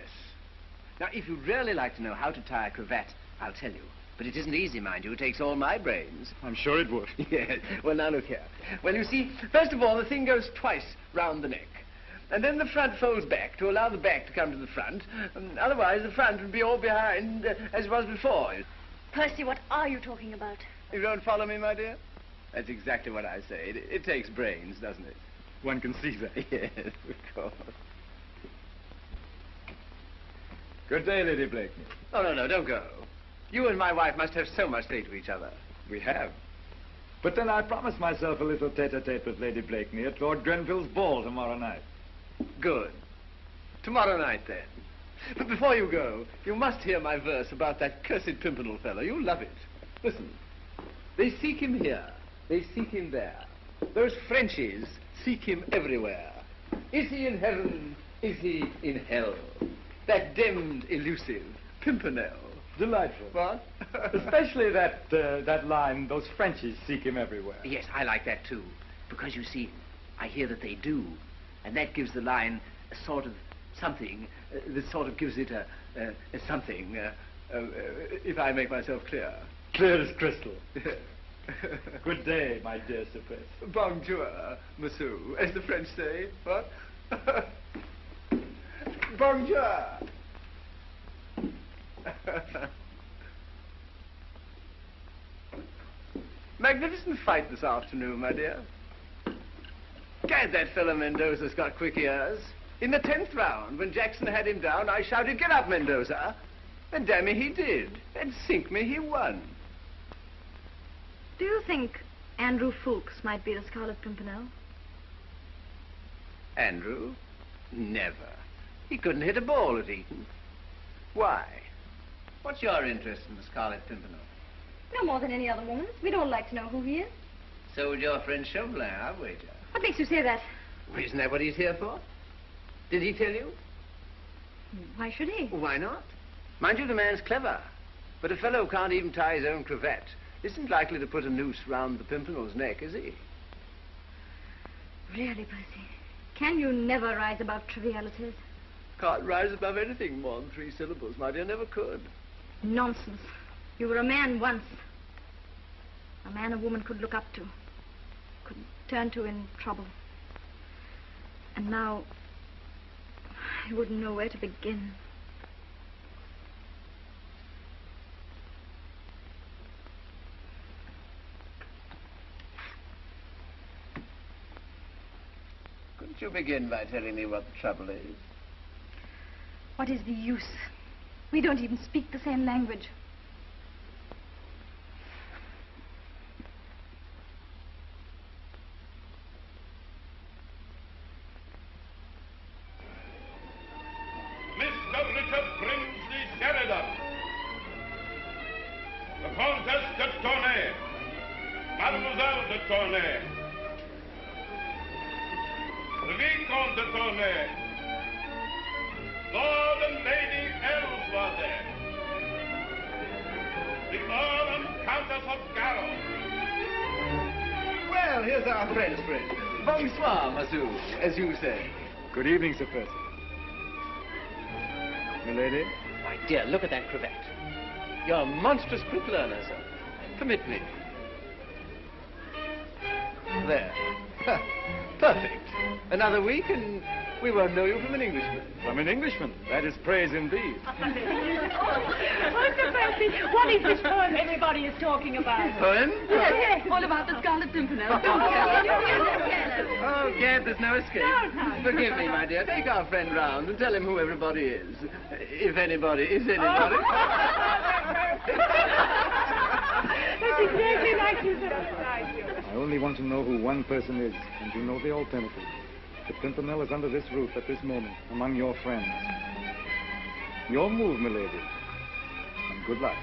Speaker 12: Now, if you'd really like to know how to tie a cravat, I'll tell you. But it isn't easy, mind you. It takes all my brains.
Speaker 14: I'm sure it would.
Speaker 12: Yes. Well, now look here. Well, you see, first of all, the thing goes twice round the neck.
Speaker 19: And then the front folds back to allow the back to come to the front. Otherwise, the front would be all behind as it was before.
Speaker 9: Percy, what are you talking about?
Speaker 19: You don't follow me, my dear? That's exactly what I say. It takes brains, doesn't it?
Speaker 14: One can see that.
Speaker 19: Yes, of course.
Speaker 14: Good day, Lady Blakeney.
Speaker 19: Oh, no, don't go. You and my wife must have so much to say to each other.
Speaker 14: We have. But then I promised myself a little tete-a-tete with Lady Blakeney at Lord Grenville's ball tomorrow night.
Speaker 19: Good. Tomorrow night, then. But before you go, you must hear my verse about that cursed Pimpernel fellow. You'll love it. Listen. They seek him here. They seek him there. Those Frenchies seek him everywhere. Is he in heaven? Is he in hell? That demmed, elusive Pimpernel.
Speaker 14: Delightful.
Speaker 19: What?
Speaker 14: Especially that line, those Frenchies seek him everywhere.
Speaker 12: Yes, I like that too. Because you see, I hear that they do. And that gives the line a sort of something that sort of gives it a something, if I make myself clear.
Speaker 14: Clear as crystal. Good day, my dear Sir Percy.
Speaker 19: Bonjour, monsieur, as the French say. What? Bonjour. Magnificent fight this afternoon, my dear. Gad, that fellow Mendoza's got quick ears. In the 10th round, when Jackson had him down, I shouted, "Get up, Mendoza!" And damn me, he did. And sink me, he won.
Speaker 9: Do you think Andrew Fulks might be the Scarlet Pimpernel?
Speaker 19: Andrew? Never. He couldn't hit a ball at Eton. Why? What's your interest in the Scarlet Pimpernel?
Speaker 9: No more than any other woman's. We don't like to know who he is.
Speaker 19: So would your friend Chauvelin, I wager.
Speaker 9: What makes you say that?
Speaker 19: Well, isn't that what he's here for? Did he tell you?
Speaker 9: Why should he?
Speaker 19: Why not? Mind you, the man's clever. But a fellow who can't even tie his own cravat isn't likely to put a noose round the Pimpernel's neck, is he?
Speaker 9: Really, Percy? Can you never rise above trivialities?
Speaker 19: Can't rise above anything more than 3 syllables, my dear. Never could.
Speaker 9: Nonsense. You were a man once. A man a woman could look up to. Could turn to in trouble. And now, I wouldn't know where to begin.
Speaker 19: Couldn't you begin by telling me what the trouble is?
Speaker 9: What is the use? We don't even speak the same language.
Speaker 21: Mr. Richard Brinsley Sheridan. The Comtesse de Tournay. Mademoiselle de Tournay. The Vicomte de Tournay. Lord and Lady Ellsworth. The Earl and Countess of Garrow.
Speaker 19: Well, here's our French friend. Bonsoir, monsieur, as you say.
Speaker 14: Good evening, Sir Percy. Milady?
Speaker 12: My dear, look at that cravat. You're a monstrous quick learner, sir. Permit me.
Speaker 19: There. Perfect. Another week and we won't know you from an Englishman.
Speaker 14: From an Englishman? That is praise indeed.
Speaker 3: Mr. Percy, what is this poem everybody is talking about?
Speaker 19: Poem?
Speaker 3: Yes, all about the Scarlet Pimpernel.
Speaker 19: Oh, Gad, there's no escape.
Speaker 3: No.
Speaker 19: Forgive me, my dear. Take our friend round and tell him who everybody is. If anybody is anybody.
Speaker 3: That's exactly like you said.
Speaker 14: I only want to know who one person is, and you know the alternative. The Pimpernel is under this roof at this moment, among your friends. Your move, milady. And good luck.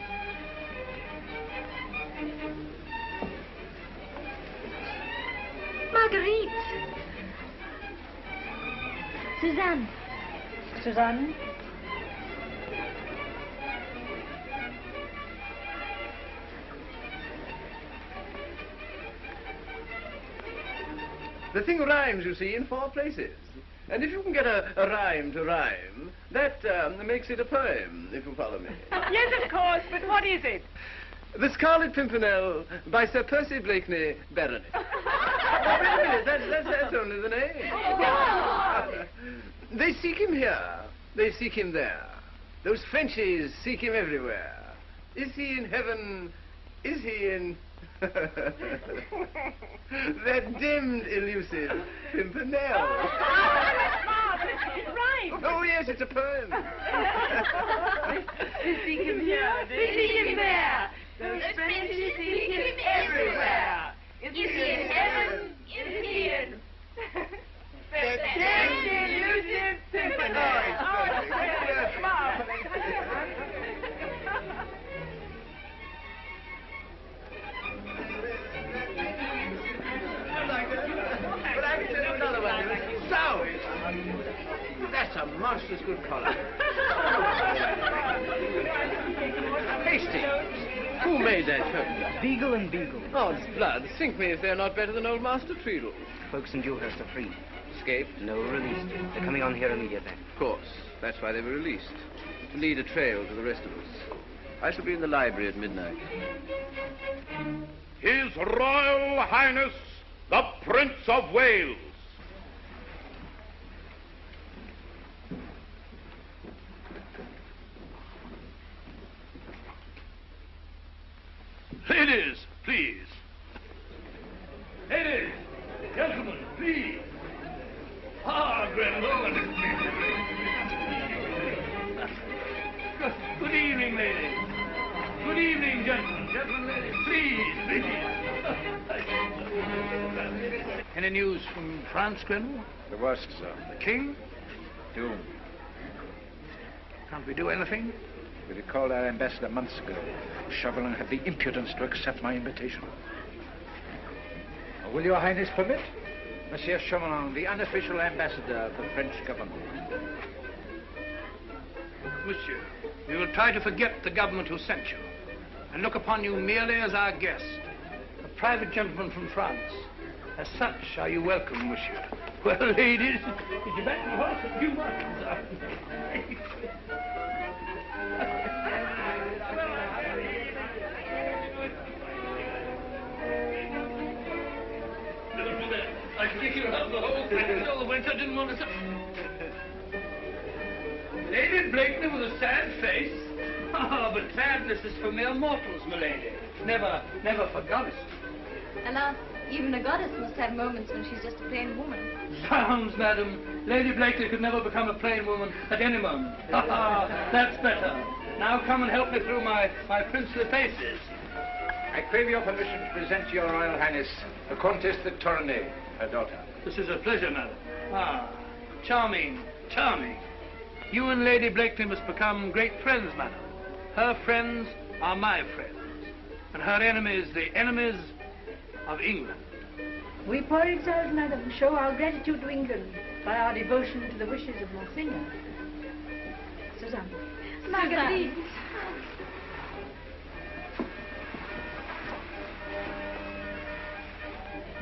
Speaker 9: Marguerite! Suzanne.
Speaker 15: Suzanne?
Speaker 19: The thing rhymes, you see, in 4 places. And if you can get a rhyme to rhyme, that makes it a poem, if you follow me.
Speaker 3: Yes, of course, but what is it?
Speaker 19: The Scarlet Pimpernel by Sir Percy Blakeney, Baroness. Wait a minute, that's only the name.
Speaker 3: Oh.
Speaker 19: They seek him here. They seek him there. Those Frenchies seek him everywhere. Is he in heaven? Is he in... that dimmed, elusive Pimpernel.
Speaker 3: Oh, right.
Speaker 19: Oh, yes, it's a poem.
Speaker 3: They seek him here. They seek him there. Those Frenchies seek him everywhere. Is he in heaven? Is he in... The dimmed, elusive Pimpernel. Oh, it's marvelous.
Speaker 19: But I can tell you another one. So, that's a monstrous good collar. Hastings, who made that photograph?
Speaker 18: Beagle and Beagle.
Speaker 19: Odds blood, sink me if they're not better than old Master Treadle.
Speaker 18: Folks in Dewhurst are free.
Speaker 19: Escaped?
Speaker 18: No, released. They're coming on here immediately.
Speaker 19: Of course. That's why they were released. To lead a trail to the rest of us. I shall be in the library at midnight.
Speaker 21: His Royal Highness, the Prince of Wales.
Speaker 2: Ladies, please. Ladies, gentlemen, please. Ah, Grandmother. Good evening, ladies. Good evening, gentlemen. Gentlemen, ladies, please, please. Any news from France, Grandmother?
Speaker 1: The worst, sir.
Speaker 2: The King?
Speaker 1: Doom.
Speaker 2: Can't we do anything?
Speaker 1: We recalled our ambassador months ago. Chauvelin had the impudence to accept my invitation. Will your Highness permit? Monsieur Chauvelin, the unofficial ambassador of the French government.
Speaker 2: Monsieur, we will try to forget the government who sent you and look upon you merely as our guest, a private gentleman from France. As such, are you welcome, monsieur. Well, ladies, did you back the horse a few months? I kick you out the whole thing all the winter. I didn't want to... Lady Blakeney with a sad face. Ah, but sadness is for mere mortals, milady. Never for goddess.
Speaker 9: Alas, even a goddess must have moments when she's just a plain woman.
Speaker 2: Zounds, madam. Lady Blakeney could never become a plain woman at any moment. That's better. Now come and help me through my princely paces.
Speaker 1: I crave your permission to present to your Royal Highness the Comtesse de Tournay, her daughter.
Speaker 2: This is a pleasure, madam. Ah, charming, charming. You and Lady Blakeney must become great friends, madam. Her friends are my friends, and her enemies the enemies of England.
Speaker 15: We poor exiles, madam, show our gratitude to England by our devotion to the wishes of Monseigneur. Suzanne.
Speaker 9: Marguerite.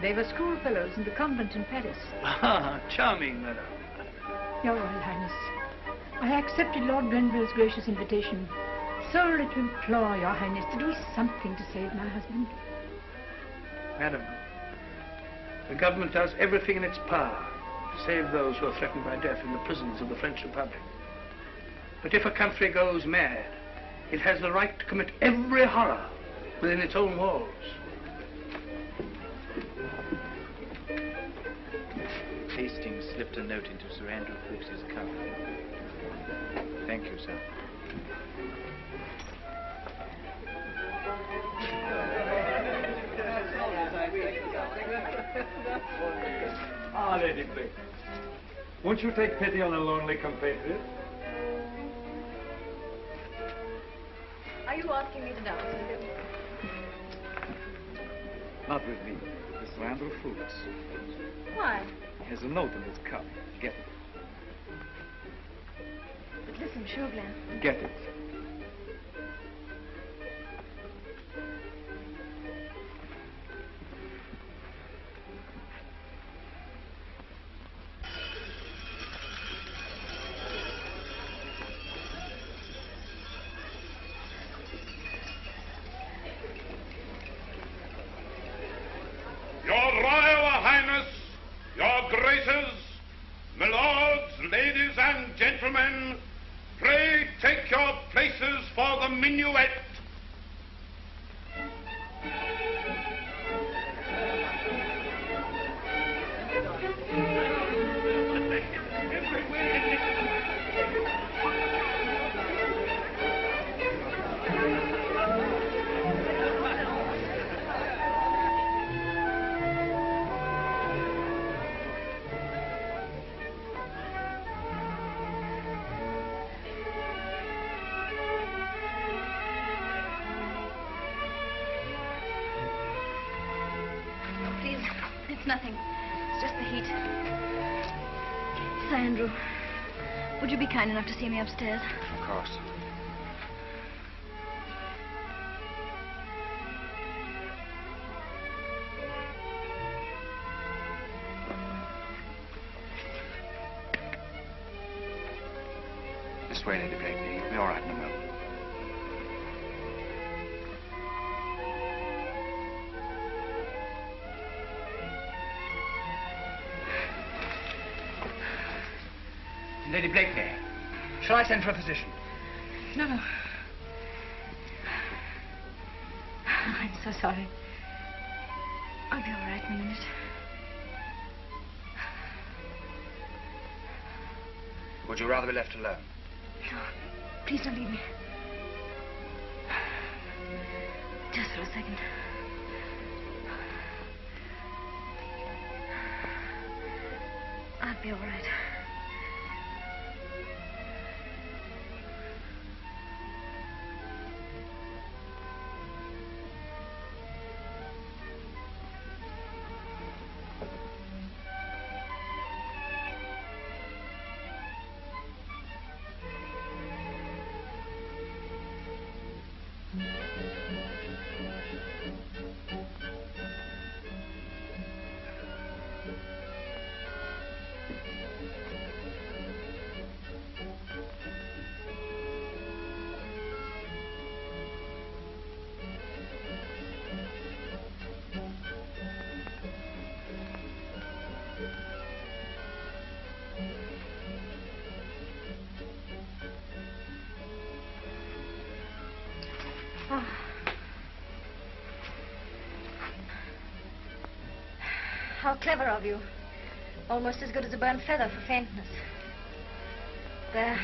Speaker 15: They were schoolfellows in the convent in Paris.
Speaker 2: Ah, charming, madam.
Speaker 15: Your Royal Highness, I accepted Lord Grenville's gracious invitation solely to implore your Highness to do something to save my husband.
Speaker 2: Madam, the government does everything in its power to save those who are threatened by death in the prisons of the French Republic. But if a country goes mad, it has the right to commit every horror within its own walls.
Speaker 18: Hastings slipped a note into Sir Andrew Ffoulkes' cuff. Thank you, sir.
Speaker 14: Ah, Lady Blakeney, won't you take pity on a lonely compatriot?
Speaker 9: Are you asking me to dance with you?
Speaker 14: Not with me, with Sir Andrew Ffoulkes.
Speaker 9: Why?
Speaker 14: He has a note in his cuff. Get it.
Speaker 9: But listen, Chauvelin.
Speaker 14: Get it.
Speaker 21: Your Royal Highness, your Graces, my lords, ladies, take your places for the minuet.
Speaker 9: It's nothing. It's just the heat. Sir Andrew, would you be kind enough to see me upstairs?
Speaker 18: Of course. This way, Lady Blakeney. You'll be all right in a moment. Lady Blakeney, shall I send for a physician?
Speaker 9: No, no. I'm so sorry. I'll be all right in a minute.
Speaker 18: Would you rather be left alone?
Speaker 9: No, please don't leave me. Just for a second. I'll be all right. How clever of you. Almost as good as a burnt feather for faintness. There.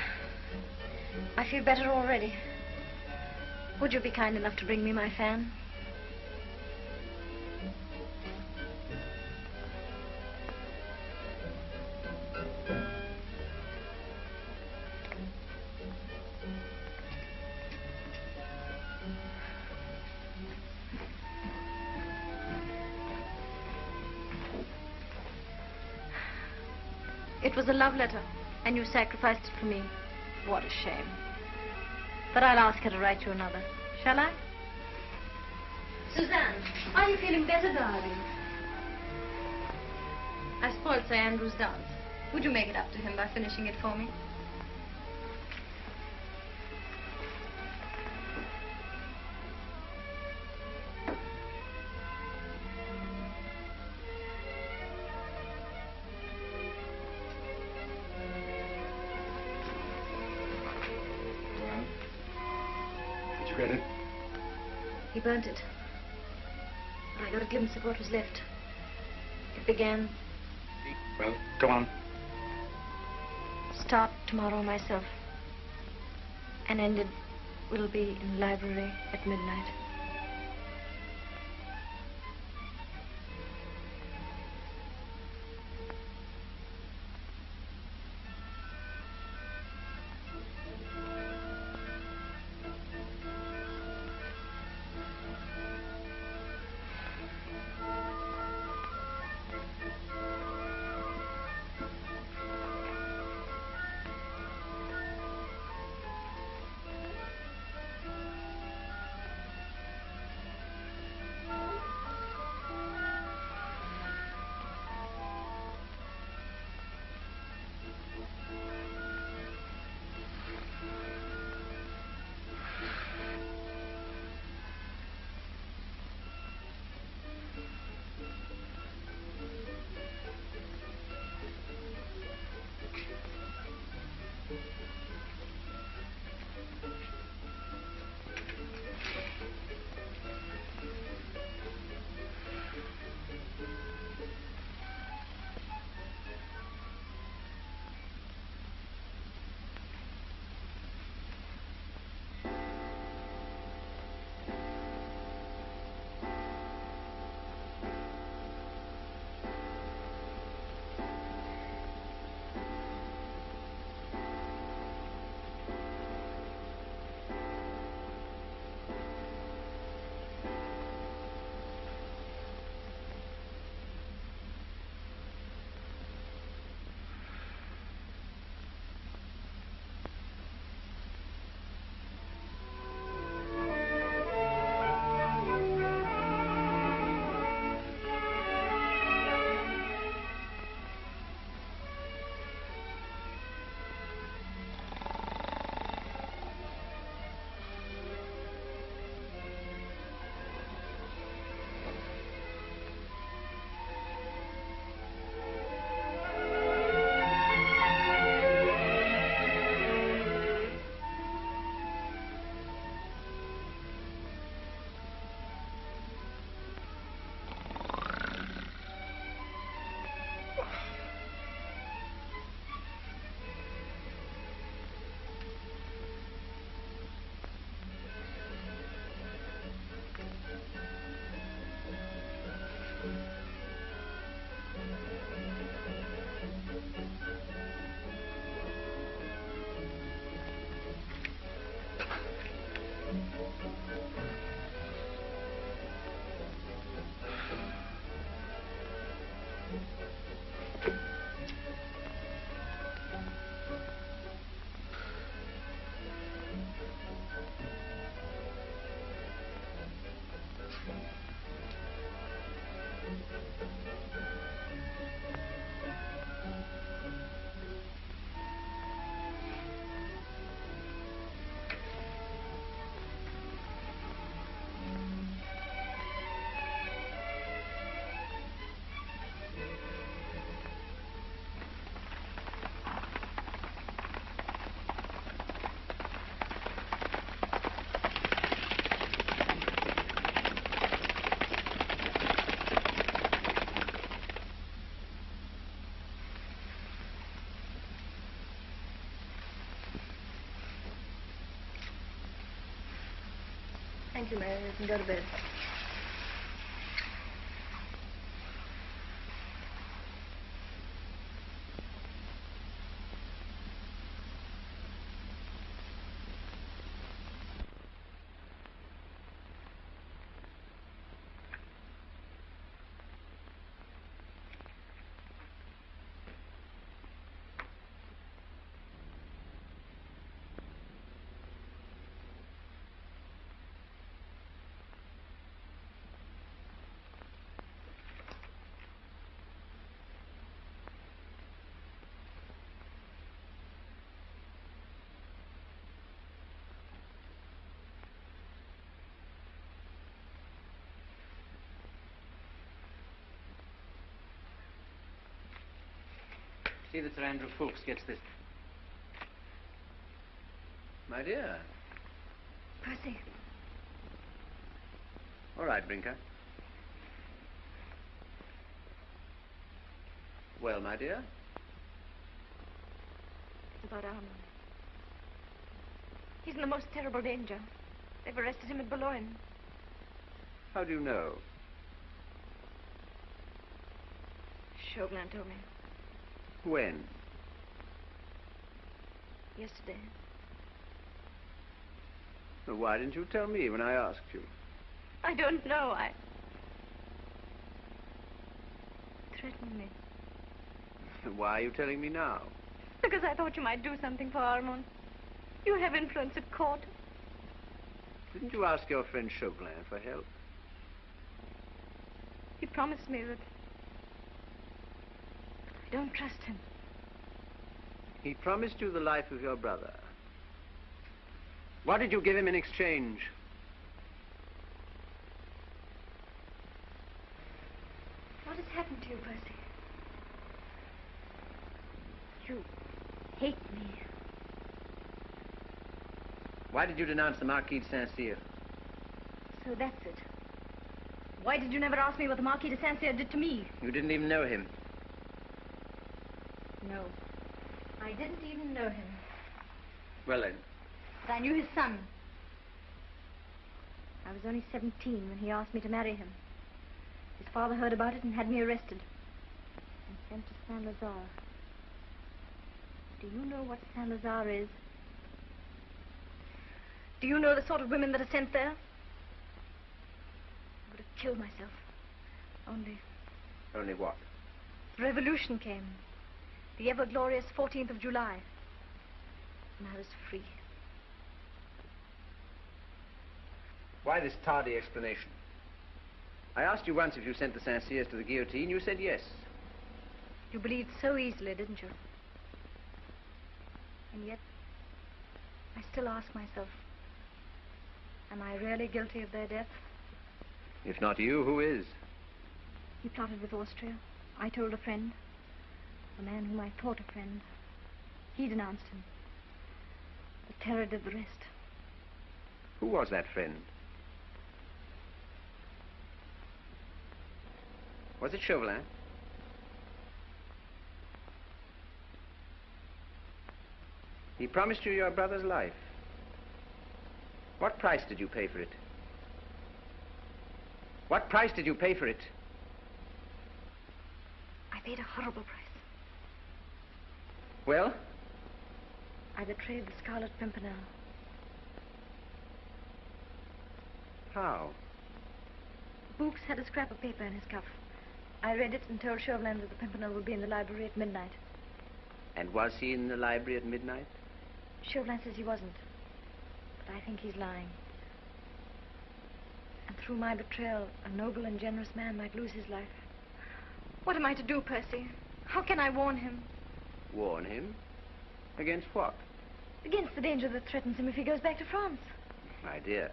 Speaker 9: I feel better already. Would you be kind enough to bring me my fan? It was a love letter, and you sacrificed it for me. What a shame. But I'll ask her to write you another. Shall I? Suzanne, are you feeling better, darling? I spoiled Sir Andrew's dance. Would you make it up to him by finishing it for me? He burnt it. But I got a glimpse of what was left. It began...
Speaker 14: Well, go on.
Speaker 9: Start tomorrow myself. And ended will be in the library at midnight. Thank you, Mary. You can go to bed.
Speaker 12: See that Sir Andrew Fulks gets this.
Speaker 19: My dear.
Speaker 9: Percy.
Speaker 19: All right, Brinker. Well, my dear?
Speaker 9: It's about Armand. He's in the most terrible danger. They've arrested him at Boulogne.
Speaker 19: How do you know?
Speaker 9: Chauvelin told me.
Speaker 19: When?
Speaker 9: Yesterday.
Speaker 19: Well, why didn't you tell me when I asked you?
Speaker 9: I don't know. Threatened me.
Speaker 19: Why are you telling me now?
Speaker 9: Because I thought you might do something for Armand. You have influence at court.
Speaker 19: Didn't you ask your friend Chauvelin for help?
Speaker 9: He promised me that I don't trust him.
Speaker 19: He promised you the life of your brother. What did you give him in exchange?
Speaker 9: What has happened to you, Percy? You hate me.
Speaker 12: Why did you denounce the Marquis de Saint-Cyr?
Speaker 9: So that's it. Why did you never ask me what the Marquis de Saint-Cyr did to me?
Speaker 12: You didn't even know him.
Speaker 9: No. I didn't even know him.
Speaker 12: Well, then.
Speaker 9: But I knew his son. I was only 17 when he asked me to marry him. His father heard about it and had me arrested. And sent to Saint-Lazare. Do you know what Saint-Lazare is? Do you know the sort of women that are sent there? I would have killed myself. Only...
Speaker 12: Only what?
Speaker 9: The revolution came. The ever-glorious 14th of July. And I was free.
Speaker 12: Why this tardy explanation? I asked you once if you sent the Saint-Cyrs to the guillotine. You said yes.
Speaker 9: You believed so easily, didn't you? And yet, I still ask myself, am I really guilty of their death?
Speaker 19: If not you, who is?
Speaker 9: He plotted with Austria. I told a friend. A man whom I thought a friend. He denounced him. The terror did the rest.
Speaker 19: Who was that friend? Was it Chauvelin? He promised you your brother's life. What price did you pay for it? What price did you pay for it?
Speaker 9: I paid a horrible price.
Speaker 19: Well?
Speaker 9: I betrayed the Scarlet Pimpernel.
Speaker 19: How?
Speaker 9: Books had a scrap of paper in his cuff. I read it and told Chauvelin that the Pimpernel would be in the library at midnight.
Speaker 19: And was he in the library at midnight?
Speaker 9: Chauvelin says he wasn't. But I think he's lying. And through my betrayal, a noble and generous man might lose his life. What am I to do, Percy? How can I warn him?
Speaker 19: Warn him? Against what?
Speaker 9: Against the danger that threatens him if he goes back to France.
Speaker 19: My dear,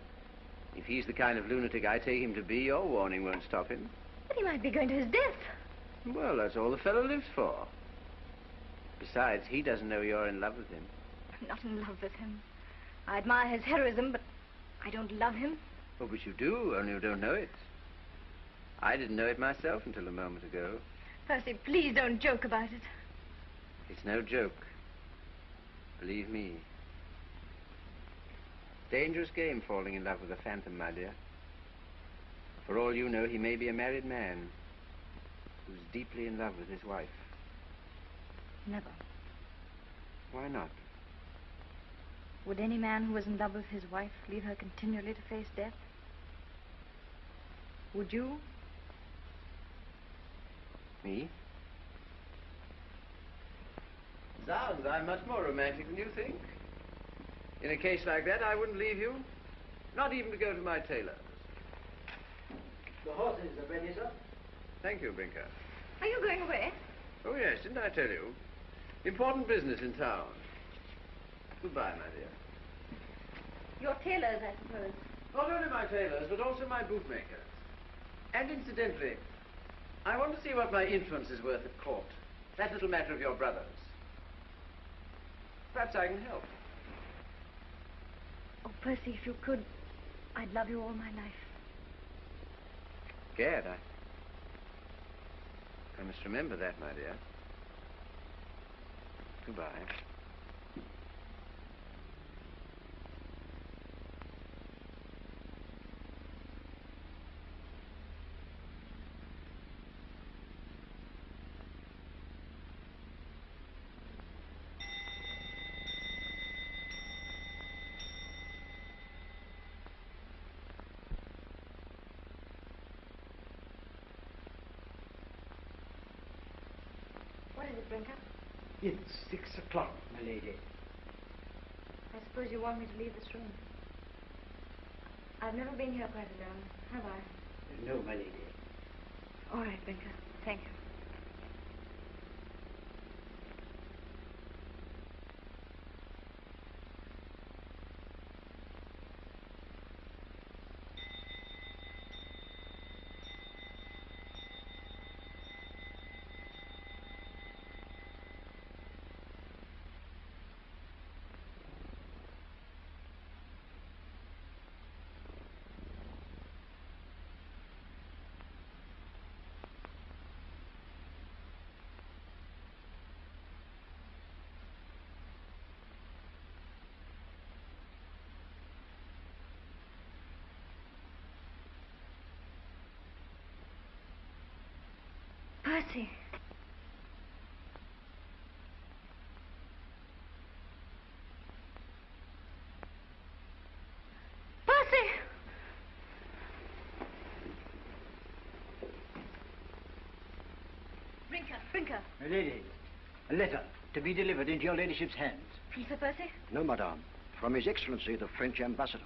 Speaker 19: if he's the kind of lunatic I take him to be, your warning won't stop him.
Speaker 9: But he might be going to his death.
Speaker 19: Well, that's all the fellow lives for. Besides, he doesn't know you're in love with him.
Speaker 9: I'm not in love with him. I admire his heroism, but I don't love him.
Speaker 19: Oh, but you do, only you don't know it. I didn't know it myself until a moment ago.
Speaker 9: Percy, please don't joke about it.
Speaker 19: It's no joke. Believe me.
Speaker 12: Dangerous game, falling in love with a phantom, my dear. For all you know, he may be a married man who's deeply in love with his wife.
Speaker 9: Never.
Speaker 12: Why not?
Speaker 9: Would any man who was in love with his wife leave her continually to face death? Would you?
Speaker 12: Me? Zounds, I'm much more romantic than you think. In a case like that, I wouldn't leave you. Not even to go to my tailor's.
Speaker 8: The horses are ready, sir.
Speaker 12: Thank you, Brinker.
Speaker 9: Are you going away?
Speaker 12: Oh, yes, didn't I tell you? Important business in town. Goodbye, my dear.
Speaker 9: Your tailors, I suppose.
Speaker 12: Not only my tailors, but also my bootmakers. And incidentally, I want to see what my influence is worth at court. That little matter of your brother's. Perhaps I can help.
Speaker 9: Oh, Percy, if you could, I'd love you all my life.
Speaker 12: Gad, I must remember that, my dear. Goodbye.
Speaker 9: What is it, Brinker?
Speaker 8: It's 6 o'clock, my lady.
Speaker 9: I suppose you want me to leave this room. I've never been here quite alone, have I?
Speaker 8: No, my lady.
Speaker 9: All right, Brinker. Thank you. Percy. Percy! Brinker.
Speaker 8: My lady, a letter to be delivered into your ladyship's hands.
Speaker 9: From Sir Percy?
Speaker 4: No, madame. From His Excellency, the French ambassador.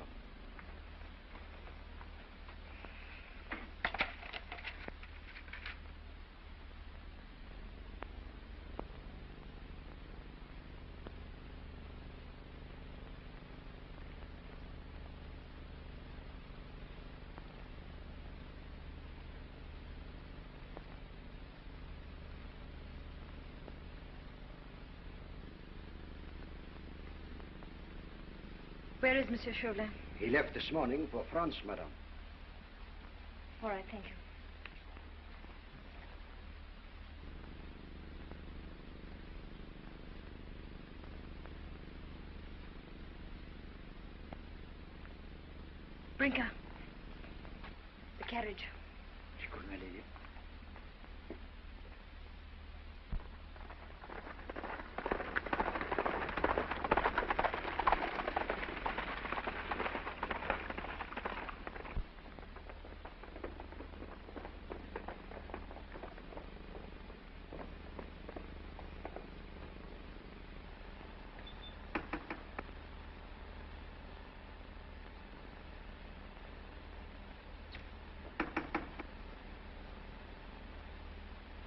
Speaker 9: Where is Monsieur Chauvelin?
Speaker 4: He left this morning for France, madame.
Speaker 9: All right, thank you. Brinker. The carriage.
Speaker 8: Good, my lady.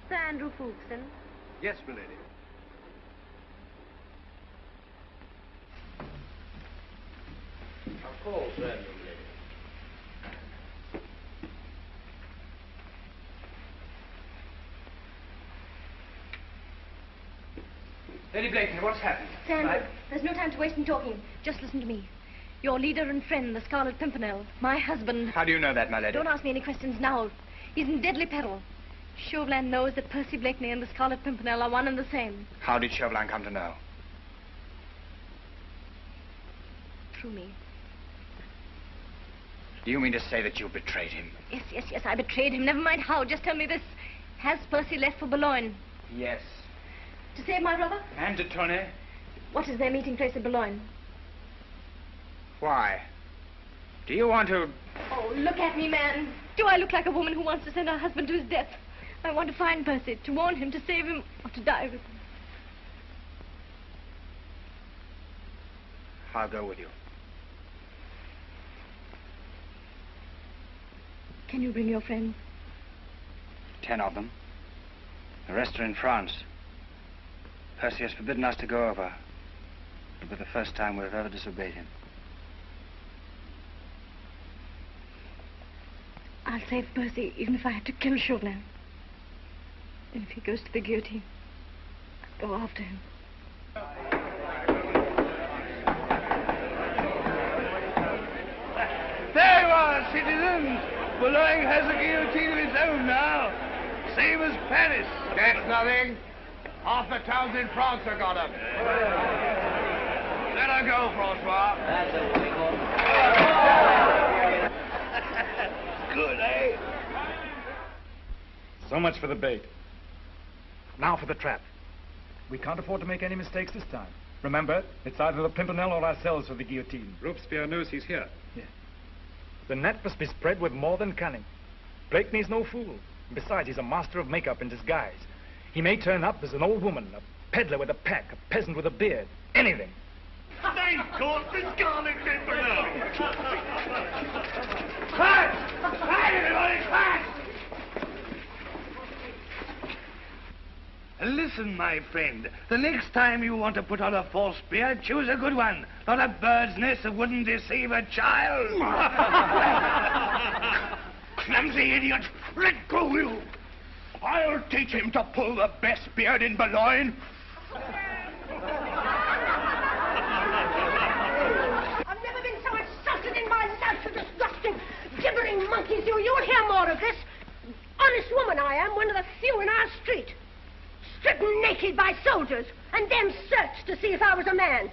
Speaker 9: Sir Andrew Fulkson.
Speaker 19: Yes, my lady.
Speaker 12: Of course, Andrew, my lady.
Speaker 18: Lady Blakeney, what's happened?
Speaker 9: Sir Andrew, there's no time to waste in talking. Just listen to me. Your leader and friend, the Scarlet Pimpernel, my husband...
Speaker 18: How do you know that, my lady?
Speaker 9: Don't ask me any questions now. He's in deadly peril. Chauvelin knows that Percy Blakeney and the Scarlet Pimpernel are one and the same.
Speaker 18: How did Chauvelin come to know?
Speaker 9: Through me.
Speaker 18: Do you mean to say that you betrayed him?
Speaker 9: Yes, I betrayed him. Never mind how. Just tell me this. Has Percy left for Boulogne?
Speaker 18: Yes.
Speaker 9: To save my brother?
Speaker 18: And de Tournay?
Speaker 9: What is their meeting place at Boulogne?
Speaker 18: Why? Do you want to...
Speaker 9: Oh, look at me, man. Do I look like a woman who wants to send her husband to his death? I want to find Percy, to warn him, to save him, or to die with him.
Speaker 18: I'll go with you.
Speaker 9: Can you bring your friends?
Speaker 18: 10 of them. The rest are in France. Percy has forbidden us to go over. It'll be the first time we've ever disobeyed him.
Speaker 9: I'll save Percy, even if I have to kill Chauvelin. And if he goes to the guillotine, I'll go after him.
Speaker 19: There you are, citizens! Boulogne has a guillotine of its own now. Same as Paris.
Speaker 7: That's nothing. Half the towns in France have got them.
Speaker 19: Let her go, Francois.
Speaker 13: That's a wiggle.
Speaker 19: Good, eh?
Speaker 14: So much for the bait. Now for the trap. We can't afford to make any mistakes this time. Remember, it's either the Pimpernel or ourselves for the guillotine.
Speaker 6: Robespierre knows he's here.
Speaker 14: Yeah. The net must be spread with more than cunning. Blakeney's no fool. Besides, he's a master of makeup and disguise. He may turn up as an old woman, a peddler with a pack, a peasant with a beard, anything.
Speaker 19: They've caught the Scarlet Pimpernel! Fast! Fast, everybody, fast! Listen, my friend. The next time you want to put on a false beard, choose a good one. Not a bird's nest that wouldn't deceive a child. Clumsy idiot! Let go, you! I'll teach him to pull the best beard in Boulogne.
Speaker 3: I've never been so insulted in my life, you disgusting, gibbering monkeys. You'll hear more of this. Honest woman I am, one of the few in our street. Stripped naked by soldiers, and then searched to see if I was a man.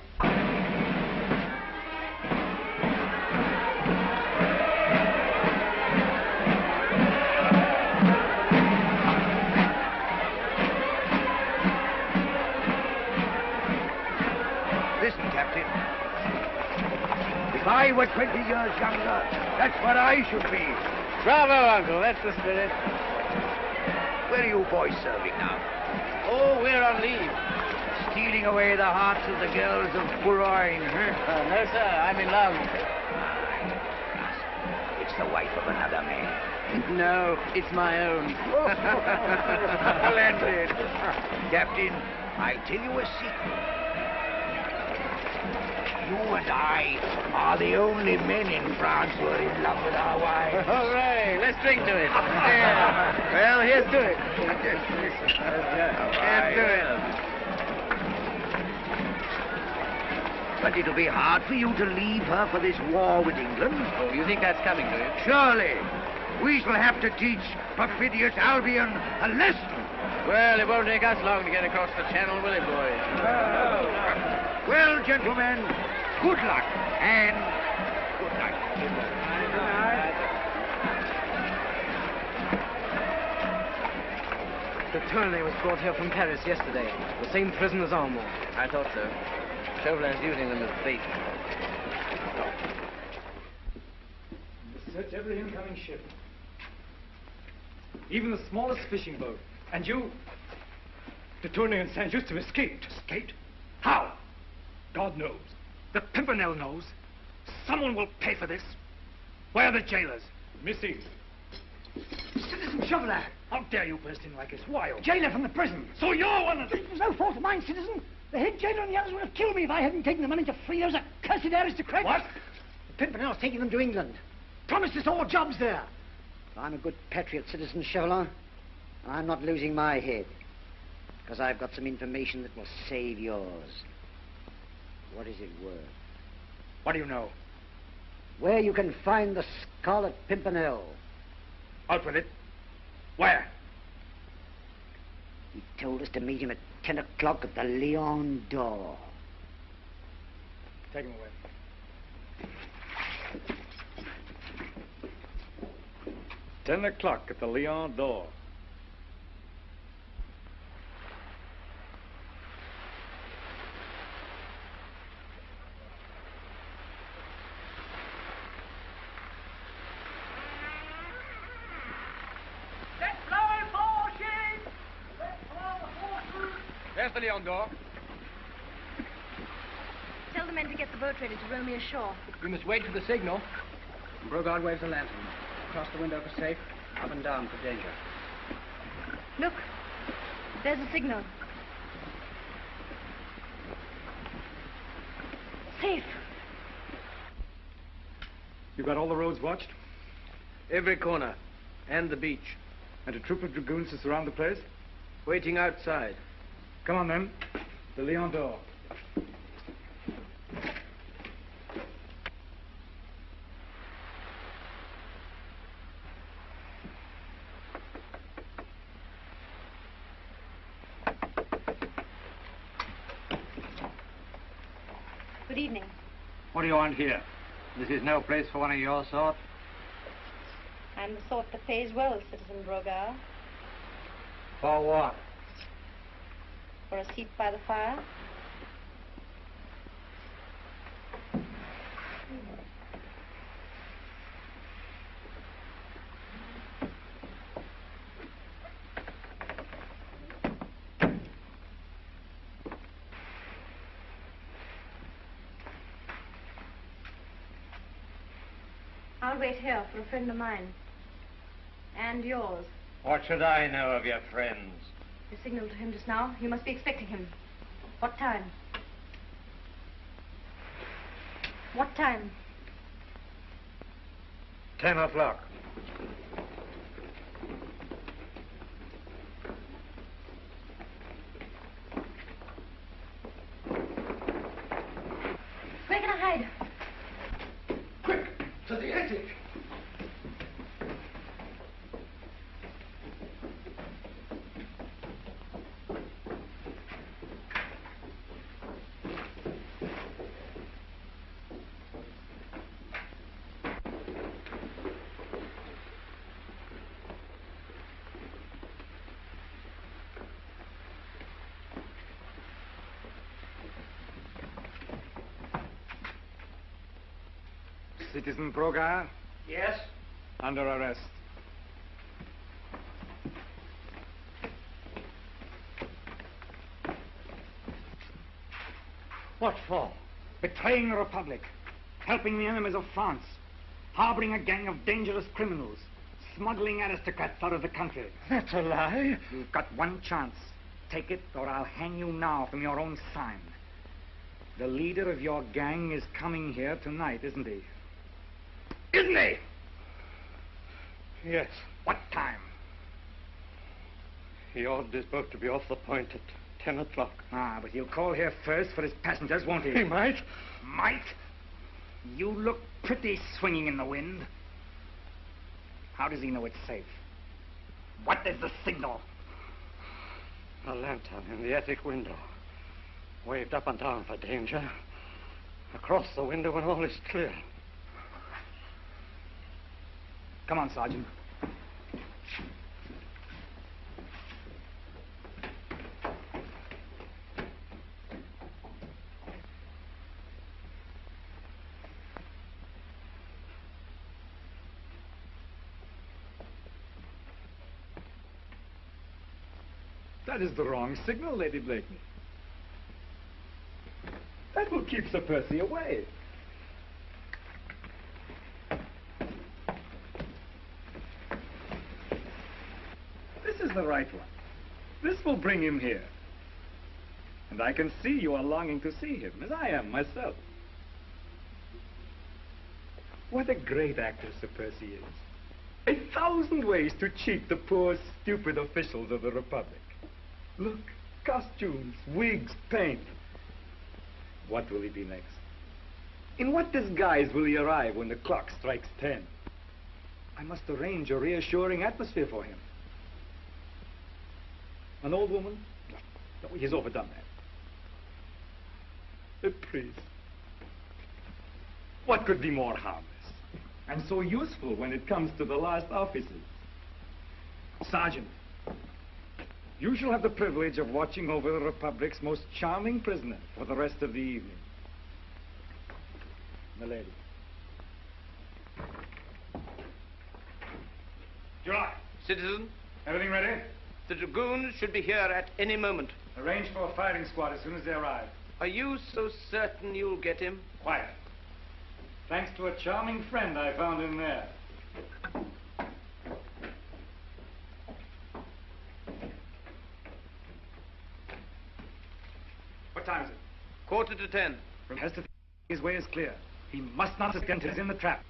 Speaker 1: Listen, Captain. If I were 20 years younger, that's what I should be.
Speaker 19: Bravo, Uncle. That's the spirit.
Speaker 1: Where are you boys serving now?
Speaker 19: Oh, we're on leave.
Speaker 1: Stealing away the hearts of the girls of Boulogne, huh?
Speaker 19: No, sir. I'm in love.
Speaker 1: It's the wife of another man.
Speaker 19: No, it's my own.
Speaker 1: Splendid. Captain, I'll tell you a secret. You and I are the only men in France who are in love with our wives.
Speaker 19: All right, let's drink to it. Yeah. Well, here's to it. Here's to it.
Speaker 1: But it'll be hard for you to leave her for this war with England.
Speaker 19: Oh, you think that's coming, do you?
Speaker 1: Surely. We shall have to teach perfidious Albion a lesson.
Speaker 19: Well, it won't take us long to get across the channel, will it, boys?
Speaker 1: Well, gentlemen, good luck and good night.
Speaker 5: The Tournay was brought here from Paris yesterday. The same prison as Armand.
Speaker 12: I thought so. Chauvelin's using them as bait.
Speaker 14: Search every incoming ship. Even the smallest fishing boat. And you... The Tournay and Saint-Just have escaped. Escaped? How? God knows. The Pimpernel knows. Someone will pay for this. Where are the jailers? Missing. Citizen Chauvelin! How dare you burst in like this? Why? Jailer from the prison. So you're one of them.
Speaker 15: It was no fault of mine, citizen. The head jailer and the others would have killed me if I hadn't taken the money to free those accursed aristocrats.
Speaker 14: What?
Speaker 15: The Pimpernel's taking them to England. Promised us all jobs there.
Speaker 4: I'm a good patriot, Citizen Chauvelin. I'm not losing my head. Because I've got some information that will save yours. What is it worth?
Speaker 14: What do you know?
Speaker 4: Where you can find the Scarlet Pimpernel.
Speaker 14: Out with it. Where?
Speaker 4: He told us to meet him at 10 o'clock at the Lion door.
Speaker 14: Take him away. 10 o'clock at the Lion d'Or.
Speaker 11: There's the Lion d'Or.
Speaker 9: Tell the men to get the boat ready to row me ashore.
Speaker 2: We must wait for the signal. Brogard waves a lantern. Across the window for safe, up and down for danger.
Speaker 9: Look, there's a signal. Safe.
Speaker 14: You got all the roads watched?
Speaker 19: Every corner. And the beach.
Speaker 14: And a troop of dragoons to surround the place?
Speaker 19: Waiting outside.
Speaker 14: Come on, then. The Lion d'Or.
Speaker 9: Good evening.
Speaker 18: What do you want here? This is no place for one of your sort.
Speaker 9: I'm the sort that pays well, Citizen Brogard.
Speaker 18: For what?
Speaker 9: For a seat by the fire. I'll wait here for a friend of mine. And yours.
Speaker 18: What should I know of your friends?
Speaker 9: You signaled to him just now. You must be expecting him. What time? What time?
Speaker 18: 10 o'clock.
Speaker 9: Where can I hide?
Speaker 1: Quick, to the attic.
Speaker 14: Citizen Brogard,
Speaker 2: Yes?
Speaker 14: under arrest.
Speaker 18: What for?
Speaker 14: Betraying the Republic, helping the enemies of France, harboring a gang of dangerous criminals, smuggling aristocrats out of the country.
Speaker 18: That's a lie.
Speaker 14: You've got one chance. Take it, or I'll hang you now from your own sign. The leader of your gang is coming here tonight, isn't he? Isn't he?
Speaker 18: Yes.
Speaker 14: What time?
Speaker 18: He ordered his boat to be off the point at 10 o'clock.
Speaker 14: Ah, but he'll call here first for his passengers, won't he?
Speaker 18: He might.
Speaker 14: Might? You look pretty swinging in the wind. How does he know it's safe? What is the signal?
Speaker 18: A lantern in the attic window. Waved up and down for danger. Across the window when all is clear.
Speaker 14: Come on, Sergeant. That is the wrong signal, Lady Blakeney. That will keep Sir Percy away. This is the right one. This will bring him here. And I can see you are longing to see him, as I am myself. What a great actor Sir Percy is. 1,000 ways to cheat the poor, stupid officials of the Republic. Look, costumes, wigs, paint. What will he be next? In what disguise will he arrive when the clock strikes 10? I must arrange a reassuring atmosphere for him. An old woman? No, he's overdone that. A priest. What could be more harmless? And so useful when it comes to the last offices. Sergeant, you shall have the privilege of watching over the Republic's most charming prisoner for the rest of the evening. Milady.
Speaker 19: July. Citizen.
Speaker 14: Everything ready?
Speaker 19: The dragoons should be here at any moment.
Speaker 14: Arrange for a firing squad as soon as they arrive.
Speaker 19: Are you so certain you'll get him?
Speaker 14: Quiet. Thanks to a charming friend I found in there. What time is it?
Speaker 19: 9:45.
Speaker 14: Has to his way is clear. He must not succumb. He's in the trap.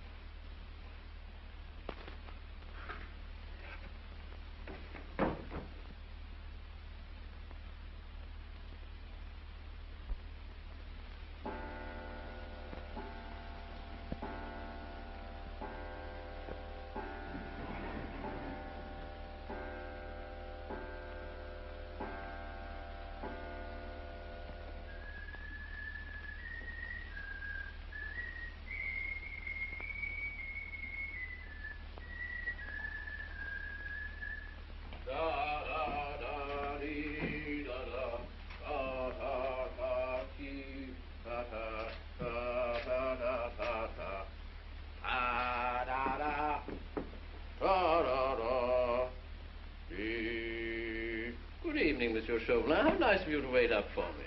Speaker 19: Monsieur Chauvelin, how nice of you to wait up for me.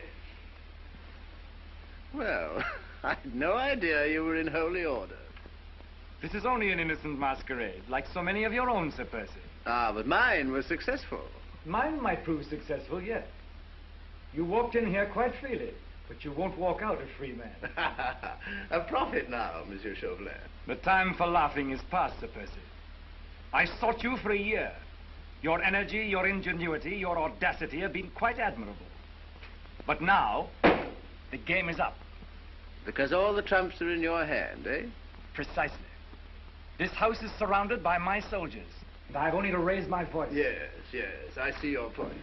Speaker 19: Well, I'd no idea you were in holy order.
Speaker 14: This is only an innocent masquerade, like so many of your own, Sir Percy.
Speaker 19: Ah, but mine was successful.
Speaker 14: Mine might prove successful yet. You walked in here quite freely, but you won't walk out a free man.
Speaker 19: A prophet now, Monsieur Chauvelin.
Speaker 14: The time for laughing is past, Sir Percy. I sought you for a year. Your energy, your ingenuity, your audacity have been quite admirable. But now, the game is up.
Speaker 19: Because all the trumps are in your hand, eh?
Speaker 14: Precisely. This house is surrounded by my soldiers, and I've only to raise my voice.
Speaker 19: Yes, I see your point.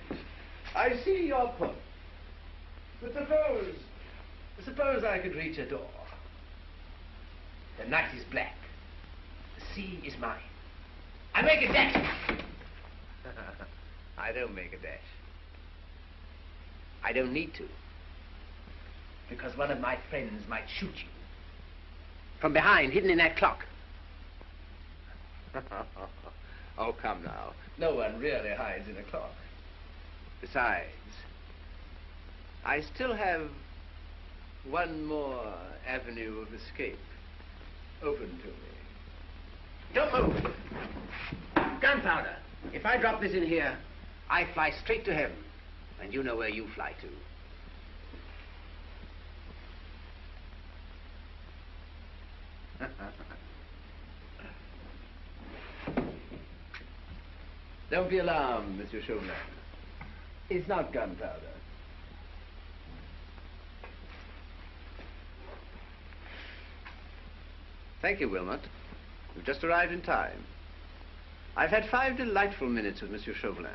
Speaker 19: I see your point. But suppose I could reach a door. The night is black. The sea is mine. I make a dash. I don't make a dash. I don't need to. Because one of my friends might shoot you. From behind, hidden in that clock. Oh, come now. No one really hides in a clock. Besides, I still have one more avenue of escape open to me. Don't move! Gunpowder! If I drop this in here, I fly straight to heaven. And you know where you fly to. Don't be alarmed, Monsieur Chauvelin. It's not gunpowder. Thank you, Wilmot. You've just arrived in time. I've had 5 delightful minutes with Monsieur Chauvelin.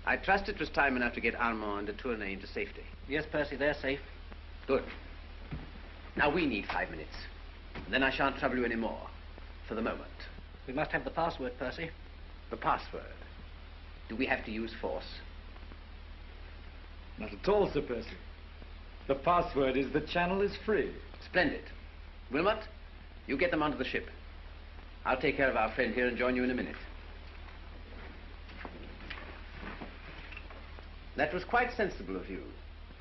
Speaker 19: I trust it was time enough to get Armand and de Tournay into safety.
Speaker 12: Yes, Percy, they're safe.
Speaker 19: Good. Now we need 5 minutes. And then I shan't trouble you any more. For the moment.
Speaker 12: We must have the password, Percy.
Speaker 19: The password? Do we have to use force?
Speaker 14: Not at all, Sir Percy. The password is the channel is free.
Speaker 19: Splendid. Wilmot, you get them onto the ship. I'll take care of our friend here and join you in a minute. That was quite sensible of you,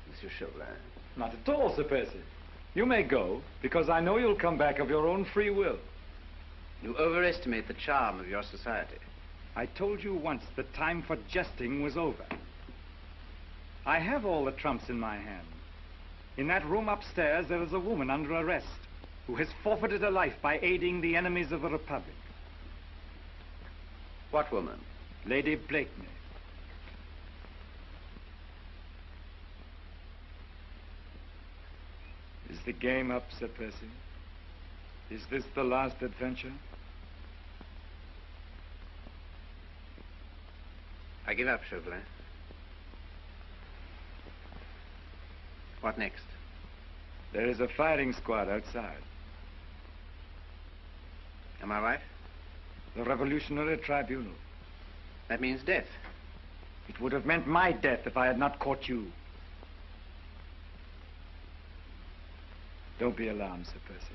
Speaker 19: Monsieur Chauvelin.
Speaker 14: Not at all, Sir Percy. You may go, because I know you'll come back of your own free will.
Speaker 19: You overestimate the charm of your society.
Speaker 14: I told you once the time for jesting was over. I have all the trumps in my hand. In that room upstairs, there is a woman under arrest who has forfeited her life by aiding the enemies of the Republic.
Speaker 19: What woman?
Speaker 14: Lady Blakeney. Is the game up, Sir Percy? Is this the last adventure?
Speaker 19: I give up, Chauvelin. What next?
Speaker 14: There is a firing squad outside.
Speaker 19: Am I right?
Speaker 14: The Revolutionary Tribunal.
Speaker 12: That means death.
Speaker 14: It would have meant my death if I had not caught you. Don't be alarmed, Sir Percy.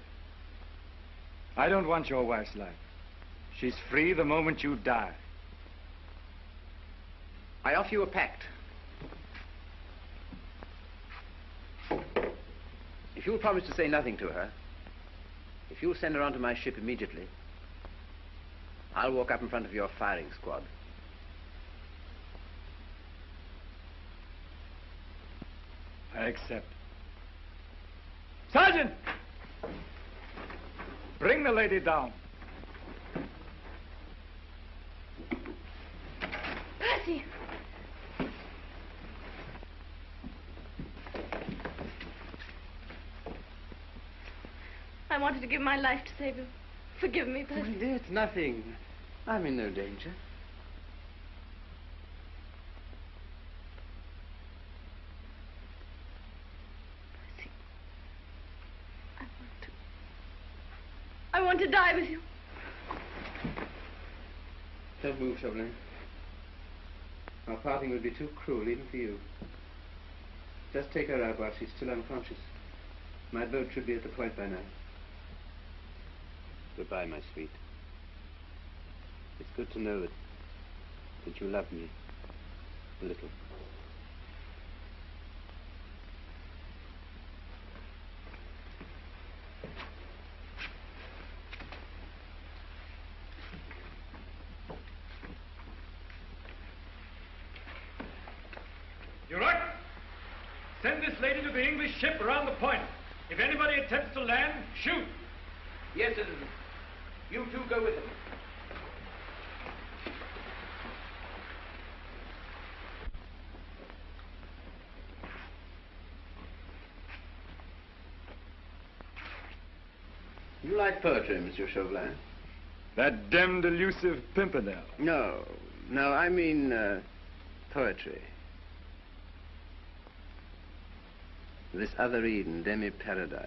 Speaker 14: I don't want your wife's life. She's free the moment you die.
Speaker 12: I offer you a pact. If you'll promise to say nothing to her, if you'll send her onto my ship immediately, I'll walk up in front of your firing squad.
Speaker 14: I accept. Sergeant! Bring the lady down.
Speaker 9: Percy! I wanted to give my life to save you. Forgive me, Percy.
Speaker 12: My dear, it's nothing. I'm in no danger.
Speaker 9: I want to die with you.
Speaker 12: Don't move, Chauvelin. Our parting would be too cruel, even for you. Just take her out while she's still unconscious. My boat should be at the point by now. Goodbye, my sweet. It's good to know that you love me a little.
Speaker 14: You're right. Send this lady to the English ship around the point. If anybody attempts to land, shoot.
Speaker 12: Yes, citizen. You two go with him. You like poetry, Monsieur Chauvelin?
Speaker 14: That damned elusive Pimpernel.
Speaker 12: No, I mean poetry. This other Eden, demi-paradise.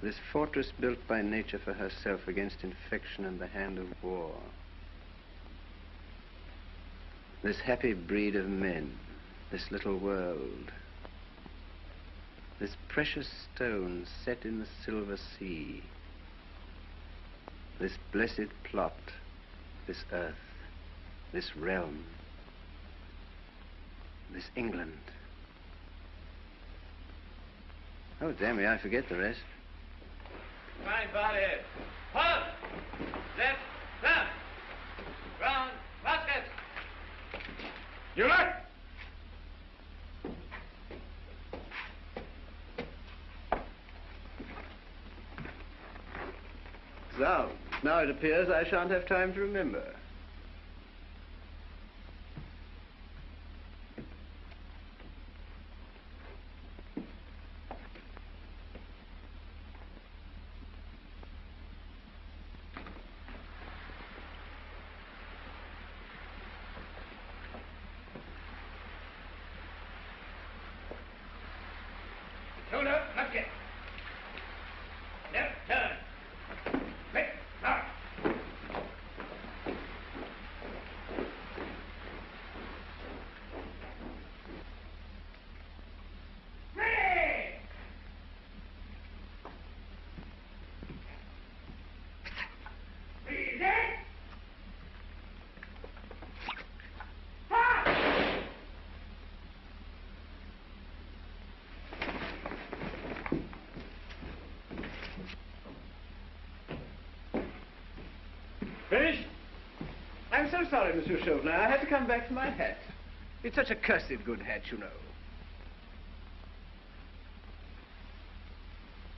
Speaker 12: This fortress built by nature for herself against infection and the hand of war. This happy breed of men, this little world. This precious stone set in the silver sea. This blessed plot, this earth, this realm, this England. Oh, damn me, I forget the rest.
Speaker 16: Fine body. Halt! Left, left. Round, basket.
Speaker 14: You're right.
Speaker 12: So, now it appears I shan't have time to remember.
Speaker 2: Shoulder, not yet. Left turn. Right, now. Ready! Easy. Ha!
Speaker 14: Finished?
Speaker 12: I'm so sorry, Monsieur Chauvelin. I had to come back for my hat. It's such a cursed good hat, you know.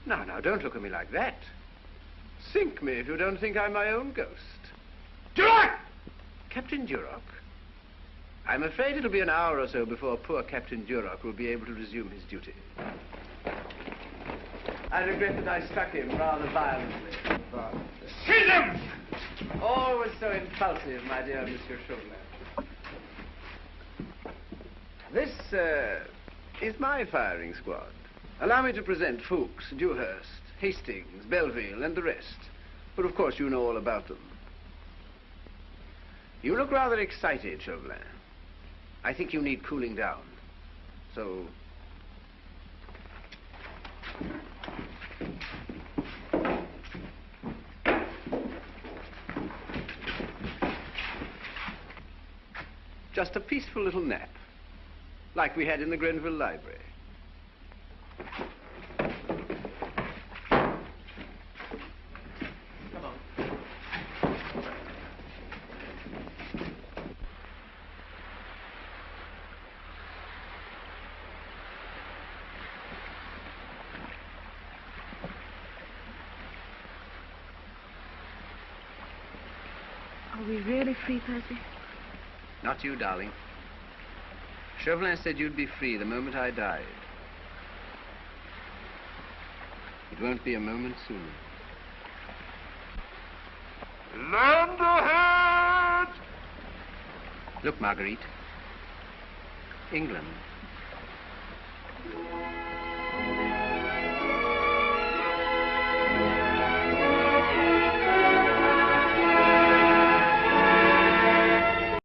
Speaker 12: Now, don't look at me like that. Sink me if you don't think I'm my own ghost. Duroc! Captain Duroc? I'm afraid it'll be an hour or so before poor Captain Duroc will be able to resume his duty. I regret that I struck him rather violently.
Speaker 14: Seize him!
Speaker 12: Always so impulsive, my dear Monsieur Chauvelin. This, is my firing squad. Allow me to present Fuchs, Dewhurst, Hastings, Belleville, and the rest. But of course you know all about them.
Speaker 19: You look rather excited, Chauvelin. I think you need cooling down. So... just a peaceful little nap, like we had in the Grenville Library.
Speaker 12: Come on.
Speaker 9: Are we really free, Percy?
Speaker 19: Not you, darling. Chauvelin said you'd be free the moment I died. It won't be a moment sooner.
Speaker 21: Land ahead!
Speaker 19: Look, Marguerite. England.